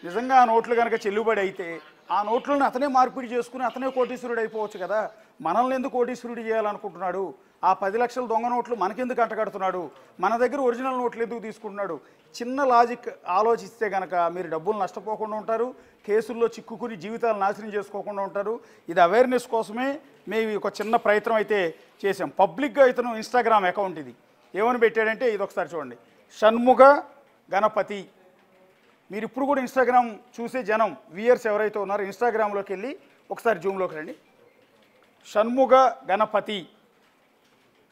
నిజంగా ఆ నోట్లు కనుక చెల్లుబడి అయితే ఆ నోట్లను అతనే మార్పిడి చేసుకుని అతనే కోటీశ్వరుడు అయిపోవచ్చు కదా. మనల్ని ఎందుకు కోటీశ్వరుడు చేయాలనుకుంటున్నాడు? ఆ 10 లక్షల దొంగ నోట్లు మనకెందుకు అంటగడుతున్నాడు? మన దగ్గర ఒరిజినల్ నోట్లు ఎందుకు తీసుకుంటున్నాడు? చిన్న లాజిక్ ఆలోచిస్తే కనుక మీరు డబ్బులు నష్టపోకుండా ఉంటారు, కేసుల్లో చిక్కుకుని జీవితాలు నాశనం చేసుకోకుండా ఉంటారు. ఇది అవేర్నెస్ కోసమే మేము ఒక చిన్న ప్రయత్నం అయితే చేసాం. పబ్లిక్గా ఇతను ఇన్స్టాగ్రామ్ అకౌంట్ ఇది ఏమని పెట్టాడంటే, ఇది ఒకసారి చూడండి, షణ్ముగ గణపతి. మీరు ఇప్పుడు కూడా ఇన్స్టాగ్రామ్ చూసే జనం వ్యూయర్స్ ఎవరైతే ఉన్నారో ఇన్స్టాగ్రామ్లోకి వెళ్ళి ఒకసారి జూమ్లోకి రండి.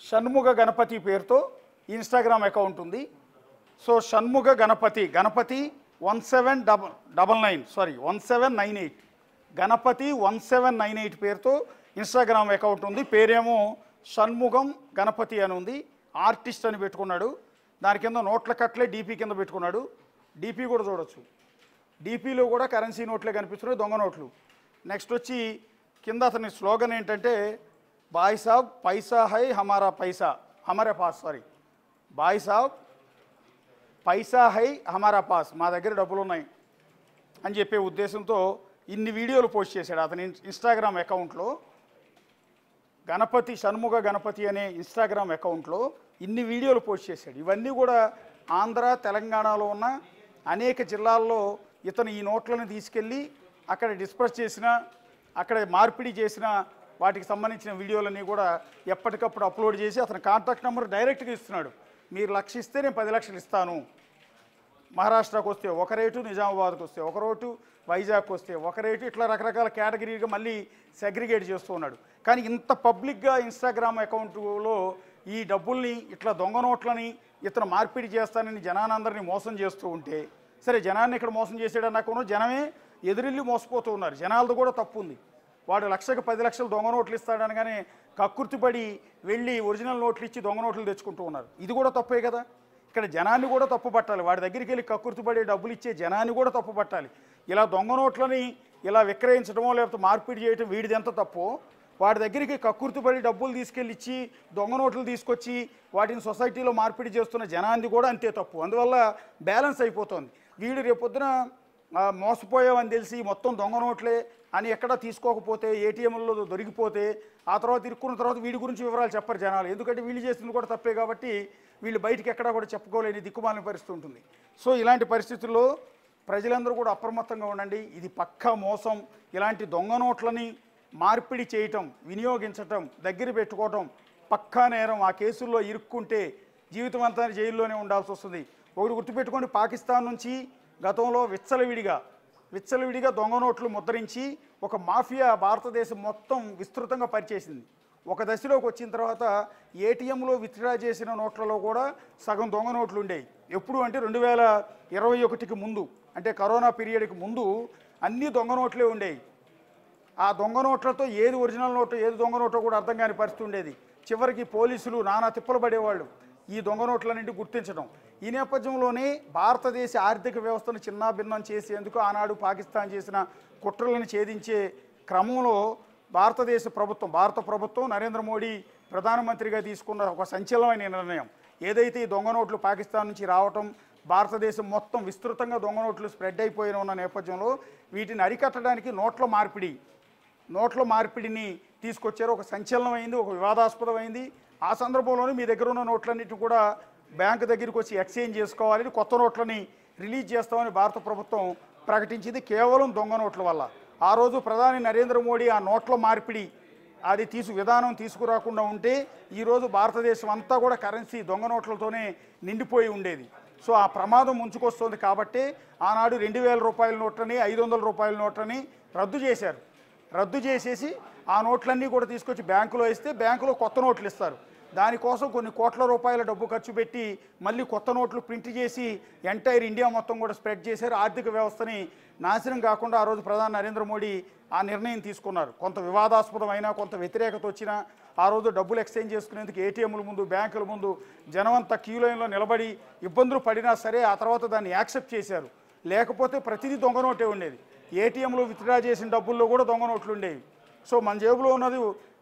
షణ్ముగ గణపతి పేరుతో ఇన్స్టాగ్రామ్ అకౌంట్ ఉంది. సో షణ్ముగ గణపతి 1798 గణపతి 1798 పేరుతో ఇన్స్టాగ్రామ్ అకౌంట్ ఉంది. పేరేమో షణ్ముగం గణపతి అని ఉంది. ఆర్టిస్ట్ అని పెట్టుకున్నాడు. దాని కింద నోట్ల కట్లే డీపీ కింద పెట్టుకున్నాడు. డీపీ కూడా చూడొచ్చు. డీపీలో కూడా కరెన్సీ నోట్లే కనిపిస్తున్నాయి, దొంగ నోట్లు. నెక్స్ట్ వచ్చి కింద అతని స్లోగన్ ఏంటంటే, బాయ్ సాబ్ పైసా హై హమారా పైసా హమారే పాస్, బాయ్ సాబ్ పైసా హై హమారా పాస్, మా దగ్గర డబ్బులు ఉన్నాయి అని చెప్పే ఉద్దేశంతో ఇన్ని వీడియోలు పోస్ట్ చేశాడు అతని ఇన్స్టాగ్రామ్ అకౌంట్లో. షణ్ముగ గణపతి అనే ఇన్స్టాగ్రామ్ అకౌంట్లో ఇన్ని వీడియోలు పోస్ట్ చేశాడు. ఇవన్నీ కూడా ఆంధ్ర తెలంగాణలో ఉన్న అనేక జిల్లాల్లో ఇతను ఈ నోట్లను తీసుకెళ్ళి అక్కడ డిస్పర్స్ చేసిన, అక్కడ మార్పిడి చేసిన వాటికి సంబంధించిన వీడియోలన్నీ కూడా ఎప్పటికప్పుడు అప్లోడ్ చేసి అతని కాంటాక్ట్ నెంబర్ డైరెక్ట్గా ఇస్తున్నాడు. మీరు 1,00,000 ఇస్తే నేను 10 లక్షలు ఇస్తాను. మహారాష్ట్రకు వస్తే ఒక రేటు, నిజామాబాద్కి వస్తే ఒక రేటు, వైజాగ్కి వస్తే ఒక రేటు, ఇట్లా రకరకాల కేటగిరీగా మళ్ళీ సెగ్రిగేట్ చేస్తూ ఉన్నాడు. కానీ ఇంత పబ్లిక్గా ఇన్స్టాగ్రామ్ అకౌంట్లో ఈ డబ్బుల్ని, ఇట్లా దొంగ నోట్లని ఇతను మార్పిడి చేస్తానని జనానందరినీ మోసం చేస్తూ ఉంటే, సరే జనాన్ని ఇక్కడ మోసం చేసాడన్నాకూను జనమే ఎదురెళ్ళి మోసపోతూ ఉన్నారు. జనాలది కూడా తప్పు ఉంది. వాడు 1,00,000కి 10 లక్షలు దొంగ నోట్లు ఇస్తాడనగానే కక్కుర్తిపడి వెళ్ళి ఒరిజినల్ నోట్లు ఇచ్చి దొంగ నోట్లు తెచ్చుకుంటూ ఉన్నారు. ఇది కూడా తప్పే కదా. ఇక్కడ జనాన్ని కూడా తప్పు పట్టాలి. వాడి దగ్గరికి వెళ్ళి కక్కుర్తిపడి డబ్బులు ఇచ్చే జనాన్ని కూడా తప్పు పట్టాలి. ఇలా దొంగ నోట్లని ఇలా విక్రయించడమో లేకపోతే మార్పిడి చేయడం వీడిది ఎంత తప్పో, వాడి దగ్గరికి కక్కుర్తిపడి డబ్బులు తీసుకెళ్ళి ఇచ్చి దొంగ నోట్లు తీసుకొచ్చి వాటిని సొసైటీలో మార్పిడి చేస్తున్న జనాన్ని కూడా అంతే తప్పు. అందువల్ల బ్యాలెన్స్ అయిపోతుంది. వీడు రేపొద్దున మోసపోయామని తెలిసి మొత్తం దొంగ నోట్లే అని ఎక్కడా తీసుకోకపోతే, ఏటీఎంలలో దొరికిపోతే, ఆ తర్వాత ఇరుక్కున్న తర్వాత వీడి గురించి వివరాలు చెప్పరు జనాలు. ఎందుకంటే వీళ్ళు చేసింది కూడా తప్పే కాబట్టి వీళ్ళు బయటికి ఎక్కడా కూడా చెప్పుకోలేని దిక్కుమాలిన పరిస్థితి ఉంటుంది. సో ఇలాంటి పరిస్థితుల్లో ప్రజలందరూ కూడా అప్రమత్తంగా ఉండండి. ఇది పక్కా మోసం. ఇలాంటి దొంగ నోట్లని మార్పిడి చేయటం, వినియోగించటం, దగ్గర పెట్టుకోవటం పక్కా నేరం. ఆ కేసుల్లో ఇరుక్కుంటే జీవితం అంతా జైల్లోనే ఉండాల్సి వస్తుంది. ఒకటి గుర్తుపెట్టుకోండి, పాకిస్తాన్ నుంచి గతంలో విచ్చలవిడిగా దొంగ నోట్లు ముద్రించి ఒక మాఫియా భారతదేశం మొత్తం విస్తృతంగా పరిచేసింది. ఒక దశలోకి వచ్చిన తర్వాత ఏటీఎంలో విత్డ్రా చేసిన నోట్లలో కూడా సగం దొంగ నోట్లు ఉండేవి. ఎప్పుడు అంటే 2021కి ముందు, అంటే కరోనా పీరియడ్కి ముందు అన్ని దొంగ నోట్లే ఉండేవి. ఆ దొంగ నోట్లతో ఏది ఒరిజినల్ నోటు ఏది దొంగ నోటో కూడా అర్థం కాని పరిస్థితి ఉండేది. చివరికి పోలీసులు నానా తిప్పలు పడేవాళ్ళు ఈ దొంగ నోట్లన్నింటి గుర్తించడం. ఈ నేపథ్యంలోనే భారతదేశ ఆర్థిక వ్యవస్థను చిన్నాభిన్నం చేసేందుకు ఆనాడు పాకిస్తాన్ చేసిన కుట్రలను ఛేదించే క్రమంలో భారత ప్రభుత్వం నరేంద్ర మోడీ ప్రధానమంత్రిగా తీసుకున్న ఒక సంచలనమైన నిర్ణయం ఏదైతే ఈ దొంగ నోట్లు పాకిస్తాన్ నుంచి రావటం, భారతదేశం మొత్తం విస్తృతంగా దొంగ నోట్లు స్ప్రెడ్ అయిపోయిన ఉన్న నేపథ్యంలో వీటిని అరికట్టడానికి నోట్ల మార్పిడిని తీసుకొచ్చారు. ఒక సంచలనమైంది, ఒక వివాదాస్పదమైంది. ఆ సందర్భంలోనే మీ దగ్గర ఉన్న నోట్లన్నింటినీ కూడా బ్యాంకు దగ్గరికి వచ్చి ఎక్స్చేంజ్ చేసుకోవాలని, కొత్త నోట్లని రిలీజ్ చేస్తామని భారత ప్రభుత్వం ప్రకటించింది కేవలం దొంగ నోట్ల వల్ల. ఆ రోజు ప్రధాని నరేంద్ర మోడీ ఆ నోట్ల మార్పిడి విధానం తీసుకురాకుండా ఉంటే ఈరోజు భారతదేశం అంతా కూడా కరెన్సీ దొంగ నోట్లతోనే నిండిపోయి ఉండేది. సో ఆ ప్రమాదం ముంచుకొస్తుంది కాబట్టి ఆనాడు 2000 రూపాయల నోట్లని 500 రూపాయల నోట్లని రద్దు చేసేసి ఆ నోట్లన్నీ కూడా తీసుకొచ్చి బ్యాంకులో ఇస్తే బ్యాంకులో కొత్త నోట్లు ఇస్తారు. దానికోసం కొన్ని కోట్ల రూపాయల డబ్బు ఖర్చు పెట్టి మళ్ళీ కొత్త నోట్లు ప్రింట్ చేసి ఎంటైర్ ఇండియా మొత్తం కూడా స్ప్రెడ్ చేశారు. ఆర్థిక వ్యవస్థని నాశనం కాకుండా ఆ రోజు ప్రధాని నరేంద్ర మోడీ ఆ నిర్ణయం తీసుకున్నారు. కొంత వివాదాస్పదమైన, కొంత వ్యతిరేకత వచ్చినా ఆ రోజు డబ్బులు ఎక్స్చేంజ్ చేసుకునేందుకు ఏటీఎంల ముందు, బ్యాంకుల ముందు జనమంతా క్యూ లైన్లో నిలబడి ఇబ్బందులు పడినా సరే ఆ తర్వాత దాన్ని యాక్సెప్ట్ చేశారు. లేకపోతే ప్రతిదీ దొంగ నోటే ఉండేది. ఏటీఎంలో విత్డ్రా చేసిన డబ్బుల్లో కూడా దొంగ నోట్లు ఉండేవి. సో మన జేబులో ఉన్నది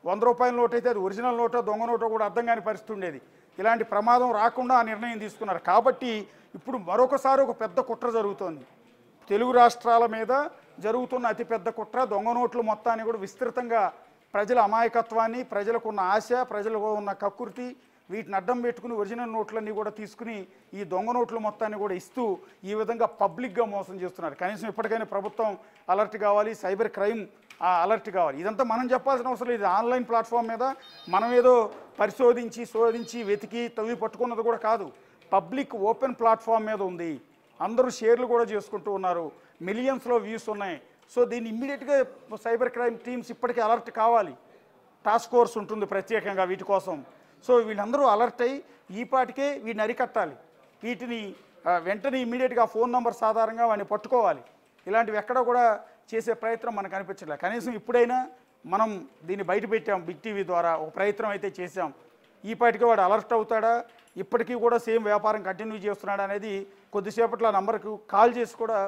100 రూపాయల నోట్ అయితే అది ఒరిజినల్ నోటో దొంగ నోటో కూడా అర్థం కాని పరిస్థితి ఉండేది. ఇలాంటి ప్రమాదం రాకుండా ఆ నిర్ణయం తీసుకున్నారు. కాబట్టి ఇప్పుడు మరొకసారి ఒక పెద్ద కుట్ర జరుగుతోంది. తెలుగు రాష్ట్రాల మీద జరుగుతున్న అతిపెద్ద కుట్ర దొంగ నోట్లు మొత్తాన్ని కూడా విస్తృతంగా ప్రజల అమాయకత్వాన్ని, ప్రజలకు ఉన్న ఆశ, ప్రజలకు ఉన్న కక్కుర్తి వీటిని అడ్డం పెట్టుకుని ఒరిజినల్ నోట్లన్నీ కూడా తీసుకుని ఈ దొంగ నోట్ల మొత్తాన్ని కూడా ఇస్తూ ఈ విధంగా పబ్లిక్గా మోసం చేస్తున్నారు. కనీసం ఇప్పటికైనా ప్రభుత్వం అలర్ట్ కావాలి, సైబర్ క్రైమ్ అలర్ట్ కావాలి. ఇదంతా మనం చెప్పాల్సిన అవసరం లేదు. ఆన్లైన్ ప్లాట్ఫామ్ మీద మనం ఏదో పరిశోధించి శోధించి వెతికి తవ్వి పట్టుకున్నది కూడా కాదు. పబ్లిక్ ఓపెన్ ప్లాట్ఫామ్ మీద ఉంది. అందరూ షేర్లు కూడా చేసుకుంటూ ఉన్నారు. మిలియన్స్లో వ్యూస్ ఉన్నాయి. సో దీన్ని ఇమ్మీడియట్గా సైబర్ క్రైమ్ టీమ్స్ ఇప్పటికీ అలర్ట్ కావాలి. టాస్క్ ఫోర్స్ ఉంటుంది ప్రత్యేకంగా వీటి కోసం. సో వీళ్ళందరూ అలర్ట్ అయ్యి ఈపాటికే వీటిని అరికట్టాలి. వీటిని వెంటనే ఇమ్మీడియట్గా ఫోన్ నెంబర్స్ ఆధారంగా వాడిని పట్టుకోవాలి. ఇలాంటివి ఎక్కడ కూడా చేసే ప్రయత్నం మనకు అనిపించట్లేదు. కనీసం ఇప్పుడైనా మనం దీన్ని బయట పెట్టాం, బిగ్ టీవీ ద్వారా ఒక ప్రయత్నం అయితే చేసాం. ఈపాటికి వాడు అలర్ట్ అవుతాడా, ఇప్పటికీ కూడా సేమ్ వ్యాపారం కంటిన్యూ చేస్తున్నాడా అనేది కొద్దిసేపట్లో ఆ నంబర్కు కాల్ చేసి కూడా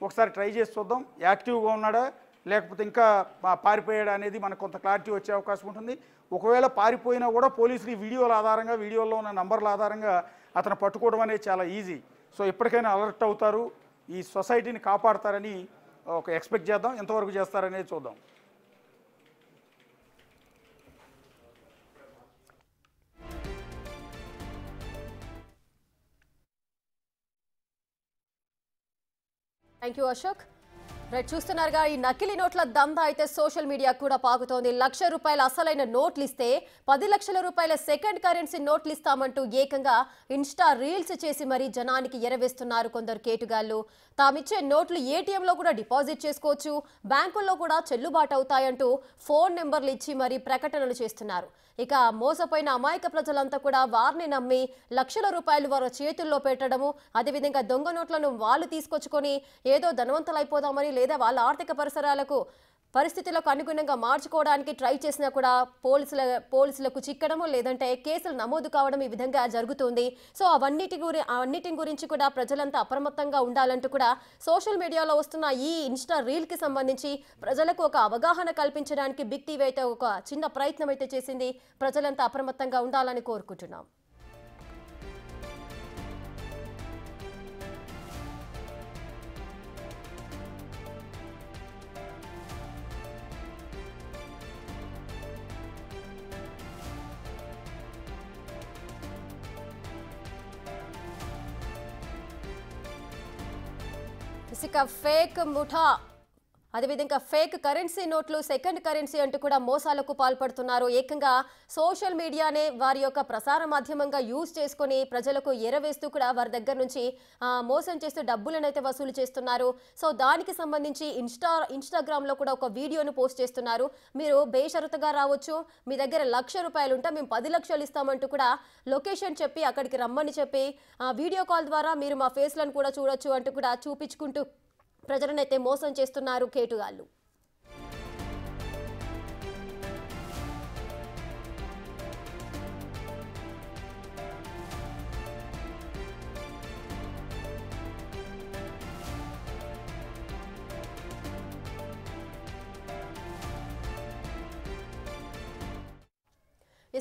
ఒకసారి ట్రై చేసి చూద్దాం. యాక్టివ్గా ఉన్నాడా లేకపోతే ఇంకా పారిపోయాడా అనేది మనకు కొంత క్లారిటీ వచ్చే అవకాశం ఉంటుంది. ఒకవేళ పారిపోయినా కూడా పోలీసులు ఈ వీడియోలో ఉన్న నంబర్ల ఆధారంగా అతను పట్టుకోవడం అనేది చాలా ఈజీ. సో ఇప్పటికైనా అలర్ట్ అవుతారు, ఈ సొసైటీని కాపాడతారని ఒక ఎక్స్పెక్ట్ చేద్దాం. ఎంతవరకు చేస్తారనేది చూద్దాం. Thank you Ashok. రైట్, చూస్తున్నారుగా ఈ నకిలీ నోట్ల దందా అయితే సోషల్ మీడియా కూడా పాకుతోంది. ₹1,00,000 అసలైన నోట్లు ఇస్తే 10 లక్షల రూపాయల సెకండ్ కరెన్సీ నోట్లు ఇస్తామంటూ ఏకంగా ఇన్స్టా రీల్స్ చేసి మరీ జనానికి ఎరవేస్తున్నారు కొందరు కేటుగాళ్లు. తామిచ్చే నోట్లు ఏటీఎంలో కూడా డిపాజిట్ చేసుకోవచ్చు, బ్యాంకుల్లో కూడా చెల్లుబాటు అవుతాయంటూ ఫోన్ నెంబర్లు ఇచ్చి మరీ ప్రకటనలు చేస్తున్నారు. ఇక మోసపోయిన అమాయక ప్రజలంతా కూడా వారిని నమ్మి లక్షల రూపాయలు వారి చేతుల్లో పెట్టడము, అదేవిధంగా దొంగ నోట్లను వాళ్ళు తీసుకొచ్చుకొని ఏదో ధనవంతులైపోదామని లేదా వాళ్ళ ఆర్థిక పరిస్థితులకు అనుగుణంగా మార్చుకోవడానికి ట్రై చేసినా కూడా పోలీసులకు చిక్కడము లేదంటే కేసులు నమోదు కావడం ఈ విధంగా జరుగుతుంది. సో అన్నిటి గురించి కూడా ప్రజలంతా అప్రమత్తంగా ఉండాలంటూ కూడా సోషల్ మీడియాలో వస్తున్న ఈ ఇన్స్టా రీల్ కి సంబంధించి ప్రజలకు ఒక అవగాహన కల్పించడానికి బిగ్ టీవీ అయితే ఒక చిన్న ప్రయత్నం అయితే చేసింది. ప్రజలంతా అప్రమత్తంగా ఉండాలని కోరుకుంటున్నాం. ఇక ఫేక్ ముఠా అదేవిధంగా ఫేక్ కరెన్సీ నోట్లు సెకండ్ కరెన్సీ అంటూ కూడా మోసాలకు పాల్పడుతున్నారు. ఏకంగా సోషల్ మీడియానే వారి యొక్క ప్రసార మాధ్యమంగా యూజ్ చేసుకొని ప్రజలకు ఎరవేస్తూ కూడా వారి దగ్గర నుంచి మోసం చేస్తూ డబ్బులనైతే వసూలు చేస్తున్నారు. సో దానికి సంబంధించి ఇన్స్టాగ్రామ్లో కూడా ఒక వీడియోను పోస్ట్ చేస్తున్నారు. మీరు బేషరతుగా రావచ్చు, మీ దగ్గర ₹1,00,000 ఉంటే మేము 10 లక్షలు ఇస్తామంటూ కూడా లొకేషన్ చెప్పి అక్కడికి రమ్మని చెప్పి వీడియో కాల్ ద్వారా మీరు మా ఫేస్లను కూడా చూడొచ్చు అంటూ కూడా చూపించుకుంటూ ప్రజలనైతే మోసం చేస్తున్నారు కేటుగాళ్ళు.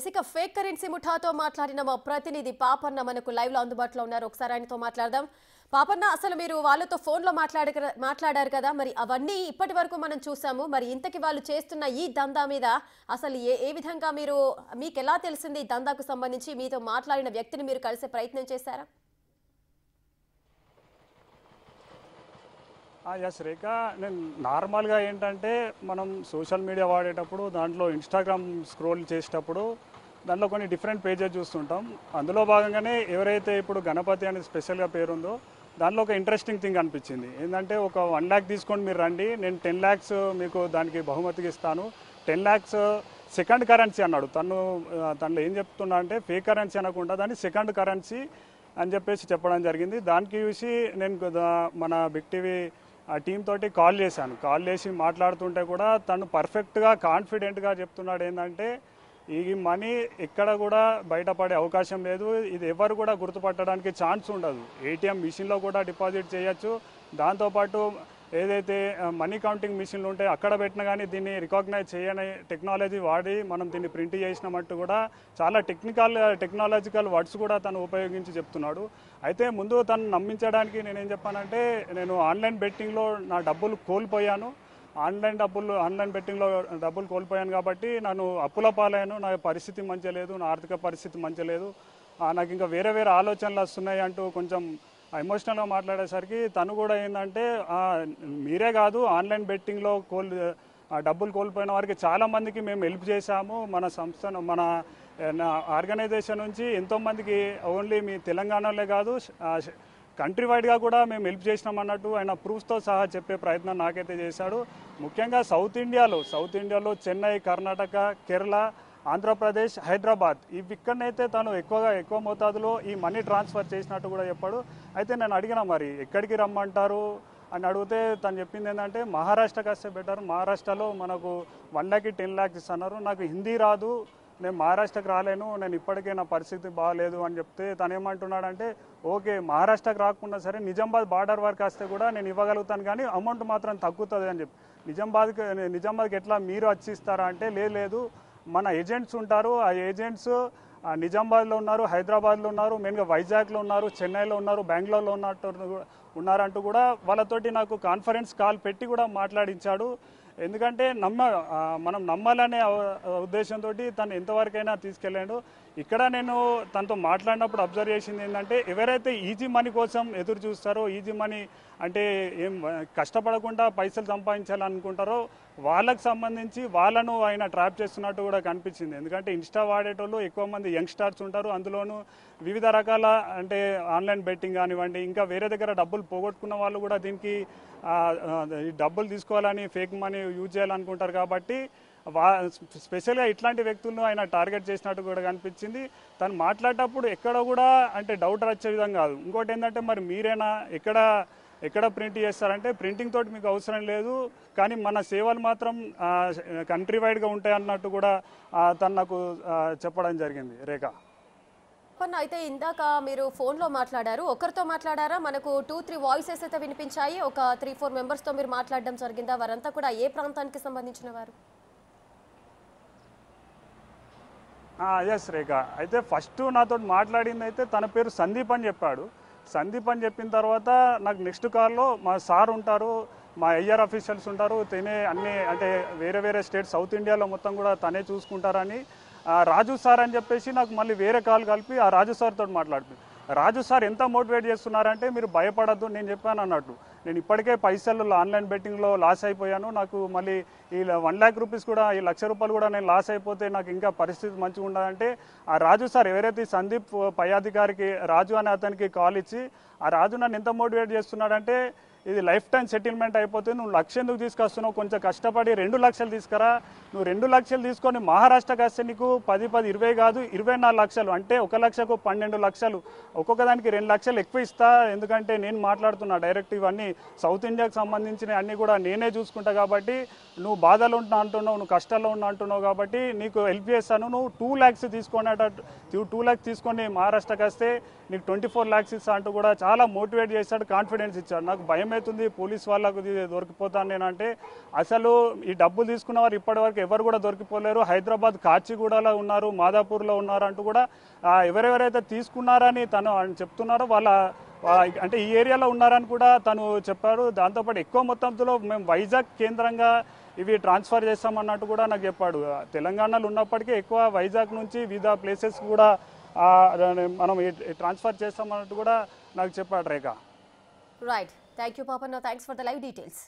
ఇక ఫేక్ కరెన్సీ ముఠాతో మాట్లాడిన మా ప్రతినిధి పాపన్న మనకు లైవ్ లో అందుబాటులో ఉన్నారు. ఒకసారి ఆయనతో మాట్లాడదాం. పాపన్న, అసలు మీరు వాళ్ళతో ఫోన్లో మాట్లాడారు కదా, మరి అవన్నీ ఇప్పటి వరకు మనం చూసాము. మరి ఇంతకి వాళ్ళు చేస్తున్న ఈ దందా మీద అసలు ఏ విధంగా మీకు ఎలా తెలిసింది? ఈ దందాకు సంబంధించి మీతో మాట్లాడిన వ్యక్తిని మీరు కలిసే ప్రయత్నం చేశారా? ఎస్ రేఖ, నేను నార్మల్గా ఏంటంటే మనం సోషల్ మీడియా వాడేటప్పుడు దాంట్లో ఇన్స్టాగ్రామ్ స్క్రోల్ చేసేటప్పుడు దాంట్లో కొన్ని డిఫరెంట్ పేజెస్ చూస్తుంటాం. అందులో భాగంగానే ఎవరైతే ఇప్పుడు గణపతి అనేది స్పెషల్గా పేరుందో దాంట్లో ఒక ఇంట్రెస్టింగ్ థింగ్ అనిపించింది. ఏంటంటే ఒక 1 lakh తీసుకొని మీరు రండి, నేను 10 lakhs మీకు దానికి బహుమతికి ఇస్తాను, 10 lakhs సెకండ్ కరెన్సీ అన్నాడు. తనలో ఏం చెప్తున్నా అంటే ఫేక్ కరెన్సీ అనకుండా దాన్ని సెకండ్ కరెన్సీ అని చెప్పేసి చెప్పడం జరిగింది. దానికి చూసి నేను మన బిగ్ టీవీ ఆ టీం తోటి కాల్ చేసి మాట్లాడుతుంటే కూడా తను పర్ఫెక్ట్గా కాన్ఫిడెంట్గా చెప్తున్నాడు. ఏంటంటే ఈ మనీ ఎక్కడ కూడా బయటపడే అవకాశం లేదు, ఇది ఎవరు కూడా గుర్తుపట్టడానికి ఛాన్స్ ఉండదు. ఏటీఎం మిషన్లో కూడా డిపాజిట్ చేయొచ్చు, దాంతోపాటు ఏదైతే మనీ కౌంటింగ్ మిషన్లు ఉంటాయో అక్కడ పెట్టినా కానీ దీన్ని రికాగ్నైజ్ చేయని టెక్నాలజీ వాడి మనం దీన్ని ప్రింట్ చేసినామంటూ కూడా చాలా టెక్నాలజికల్ వర్డ్స్ కూడా తను ఉపయోగించి చెప్తున్నాడు. అయితే ముందు తను నమ్మించడానికి నేనేం చెప్పానంటే, నేను ఆన్లైన్ బెట్టింగ్లో నా డబ్బులు కోల్పోయాను, ఆన్లైన్ బెట్టింగ్లో డబ్బులు కోల్పోయాను కాబట్టి నన్ను అప్పుల పాలయ్యాను, నా పరిస్థితి మంచిగా లేదు, నా ఆర్థిక పరిస్థితి మంచిగా లేదు, నాకు ఇంకా వేరే ఆలోచనలు వస్తున్నాయి అంటూ కొంచెం ఎమోషనల్గా మాట్లాడేసరికి తను కూడా ఏంటంటే మీరే కాదు ఆన్లైన్ బెట్టింగ్లో డబ్బులు కోల్పోయిన వారికి చాలామందికి మేము హెల్ప్ చేశాము, మన సంస్థను మన ఆర్గనైజేషన్ నుంచి ఎంతోమందికి ఓన్లీ మీ తెలంగాణలో కాదు కంట్రీ వైడ్గా కూడా మేము హెల్ప్ చేసినాం అన్నట్టు ఆయన ప్రూఫ్స్తో సహా చెప్పే ప్రయత్నం నాకైతే చేశాడు. ముఖ్యంగా సౌత్ ఇండియాలో చెన్నై, కర్ణాటక, కేరళ, ఆంధ్రప్రదేశ్, హైదరాబాద్ ఇక్కడనైతే తను ఎక్కువ మోతాదులో ఈ మనీ ట్రాన్స్ఫర్ చేసినట్టు కూడా చెప్పాడు. అయితే నేను అడిగిన మరి ఎక్కడికి రమ్మంటారు అని అడిగితే తను చెప్పింది ఏంటంటే మహారాష్ట్రకి వస్తే బెటర్, మహారాష్ట్రలో మనకు 1 lakh 10 lakhs ఇస్తున్నారు, నాకు హిందీ రాదు, నేను మహారాష్ట్రకి రాలేను, నేను ఇప్పటికే నా పరిస్థితి బాగాలేదు అని చెప్తే తను ఏమంటున్నాడంటే ఓకే మహారాష్ట్రకి రాకుండా సరే నిజామాబాద్ బార్డర్ వరకు వస్తే కూడా నేను ఇవ్వగలుగుతాను కానీ అమౌంట్ మాత్రం తగ్గుతుంది అని చెప్పి. నిజామాబాద్కి ఎట్లా మీరు వచ్చి ఇస్తారా అంటే లేదు మన ఏజెంట్స్ ఉంటారు, ఆ ఏజెంట్స్ నిజామాబాద్లో ఉన్నారు, హైదరాబాద్లో ఉన్నారు, మెయిన్గా వైజాగ్లో ఉన్నారు, చెన్నైలో ఉన్నారు, బెంగళూరులో ఉన్నారంటూ కూడా వాళ్ళతోటి నాకు కాన్ఫరెన్స్ కాల్ పెట్టి కూడా మాట్లాడించాడు. ఎందుకంటే మనం నమ్మాలనే ఉద్దేశంతో తను ఎంతవరకైనా తీసుకెళ్ళాడు. ఇక్కడ నేను తనతో మాట్లాడినప్పుడు అబ్జర్వ్ చేసింది ఏంటంటే ఎవరైతే ఈజీ మనీ కోసం ఎదురు చూస్తారో, ఈజీ మనీ అంటే ఏం కష్టపడకుండా పైసలు సంపాదించాలనుకుంటారో వాళ్ళకు సంబంధించి వాళ్ళను ఆయన ట్రాప్ చేస్తున్నట్టు కూడా కనిపించింది. ఎందుకంటే ఇన్స్టా వాడేటోళ్ళు ఎక్కువ మంది యంగ్స్టర్స్ ఉంటారు, అందులోనూ వివిధ రకాల అంటే ఆన్లైన్ బెట్టింగ్ కానివ్వండి, ఇంకా వేరే దగ్గర డబ్బులు పోగొట్టుకున్న వాళ్ళు కూడా దీనికి డబ్బులు తీసుకోవాలని ఫేక్ మనీ యూజ్ చేయాలనుకుంటారు. కాబట్టి స్పెషల్గా ఇట్లాంటి వ్యక్తులను ఆయన టార్గెట్ చేసినట్టు కూడా కనిపించింది. తను మాట్లాడేటప్పుడు ఎక్కడ కూడా అంటే డౌట్ వచ్చే విధంగా కాదు. ఇంకోటి ఏంటంటే మరి మీరేనా ఎక్కడ ప్రింట్ చేస్తారంటే ప్రింటింగ్ తోటి మీకు అవసరం లేదు, కానీ మన సేవలు మాత్రం కంట్రీ వైడ్గా ఉంటాయి అన్నట్టు కూడా తను నాకు చెప్పడం జరిగింది. రేఖ, అయితే ఇందాక మీరు ఫోన్లో మాట్లాడారు, ఒకరితో మాట్లాడారా? మనకు 2-3 వాయిసెస్ అయితే వినిపించాయి, ఒక 3-4 మెంబర్స్తో మీరు మాట్లాడడం జరిగిందా? వారంతా కూడా ఏ ప్రాంతానికి సంబంధించిన వారు? ఎస్ రేఖ, అయితే ఫస్ట్ నాతో మాట్లాడింది అయితే తన పేరు సందీప్ అని చెప్పాడు. సందీప్ అని చెప్పిన తర్వాత నాకు నెక్స్ట్ కాల్లో మా సార్ ఉంటారు, మా ఐఆర్ ఆఫీషియల్స్ ఉంటారు, తనే అన్ని అంటే వేరే స్టేట్ సౌత్ ఇండియాలో మొత్తం కూడా తనే చూసుకుంటారని రాజు సార్ అని చెప్పేసి నాకు మళ్ళీ వేరే కాల్ కలిపి ఆ రాజు సార్తో మాట్లాడుతుంది. రాజు సార్ ఎంత మోటివేట్ చేస్తున్నారంటే మీరు భయపడద్దు, నేను చెప్పాను అన్నట్టు, నేను ఇప్పటికే పైసలు ఆన్లైన్ బెట్టింగ్లో లాస్ అయిపోయాను. నాకు మళ్ళీ ఈ 1 lakh రూపీస్ కూడా, ఈ ₹1,00,000 కూడా నేను లాస్ అయిపోతే నాకు ఇంకా పరిస్థితి మంచిగా ఉండదంటే ఆ రాజు సార్ ఎవరైతే సందీప్ పై అధికారికి రాజు అనే అతనికి కాల్ ఇచ్చి ఆ రాజు నన్ను ఎంత మోటివేట్ చేస్తున్నాడంటే ఇది లైఫ్ టైం సెటిల్మెంట్ అయిపోతుంది, నువ్వు 1,00,000 ఎందుకు తీసుకొస్తున్నావు, కొంచెం కష్టపడి 2 లక్షలు తీసుకురా, నువ్వు 2 లక్షలు తీసుకొని మహారాష్ట్రకి వస్తే నీకు 10, 20 కాదు 24 లక్షలు, అంటే 1 లక్షకు 12 లక్షలు, ఒక్కొక్క దానికి 2 లక్షలు ఎక్కువ ఇస్తా, ఎందుకంటే నేను మాట్లాడుతున్నా డైరెక్ట్ ఇవన్నీ సౌత్ ఇండియాకి సంబంధించిన అన్నీ కూడా నేనే చూసుకుంటా కాబట్టి నువ్వు బాధలో ఉంటున్నా అంటున్నావు, నువ్వు కష్టాల్లో ఉన్నా అంటున్నావు కాబట్టి నీకు హెల్ప్ చేస్తాను, నువ్వు 2 lakhs తీసుకునేటట్టు 2 lakhs తీసుకొని మహారాష్ట్రకి వస్తే నీకు 24 lakhs ఇస్తా అంటూ కూడా చాలా మోటివేట్ చేశాడు, కాన్ఫిడెన్స్ ఇచ్చాడు. నాకు భయం అవుతుంది పోలీస్ వాళ్ళకు దొరికిపోతాను నేనంటే, అసలు ఈ డబ్బులు తీసుకున్న వారు ఇప్పటివరకు ఎవరు కూడా దొరికిపోలేరు. హైదరాబాద్ కాచిగూడలో ఉన్నారు, మాదాపూర్లో ఉన్నారు అంటూ కూడా ఎవరెవరైతే తీసుకున్నారని తను చెప్తున్నారో వాళ్ళ అంటే ఈ ఏరియాలో ఉన్నారని కూడా తను చెప్పారు. దాంతోపాటు ఎక్కువ మొత్తంలో మేము వైజాగ్ కేంద్రంగా ఇవి ట్రాన్స్ఫర్ చేస్తామన్నట్టు కూడా నాకు చెప్పాడు. తెలంగాణలో ఉన్నప్పటికీ ఎక్కువ వైజాగ్ నుంచి వివిధ ప్లేసెస్ కూడా మనం ట్రాన్స్ఫర్ చేస్తామన్నట్టు కూడా నాకు చెప్పాడు Rekha. Right, thank you Papanna, thanks for the live details.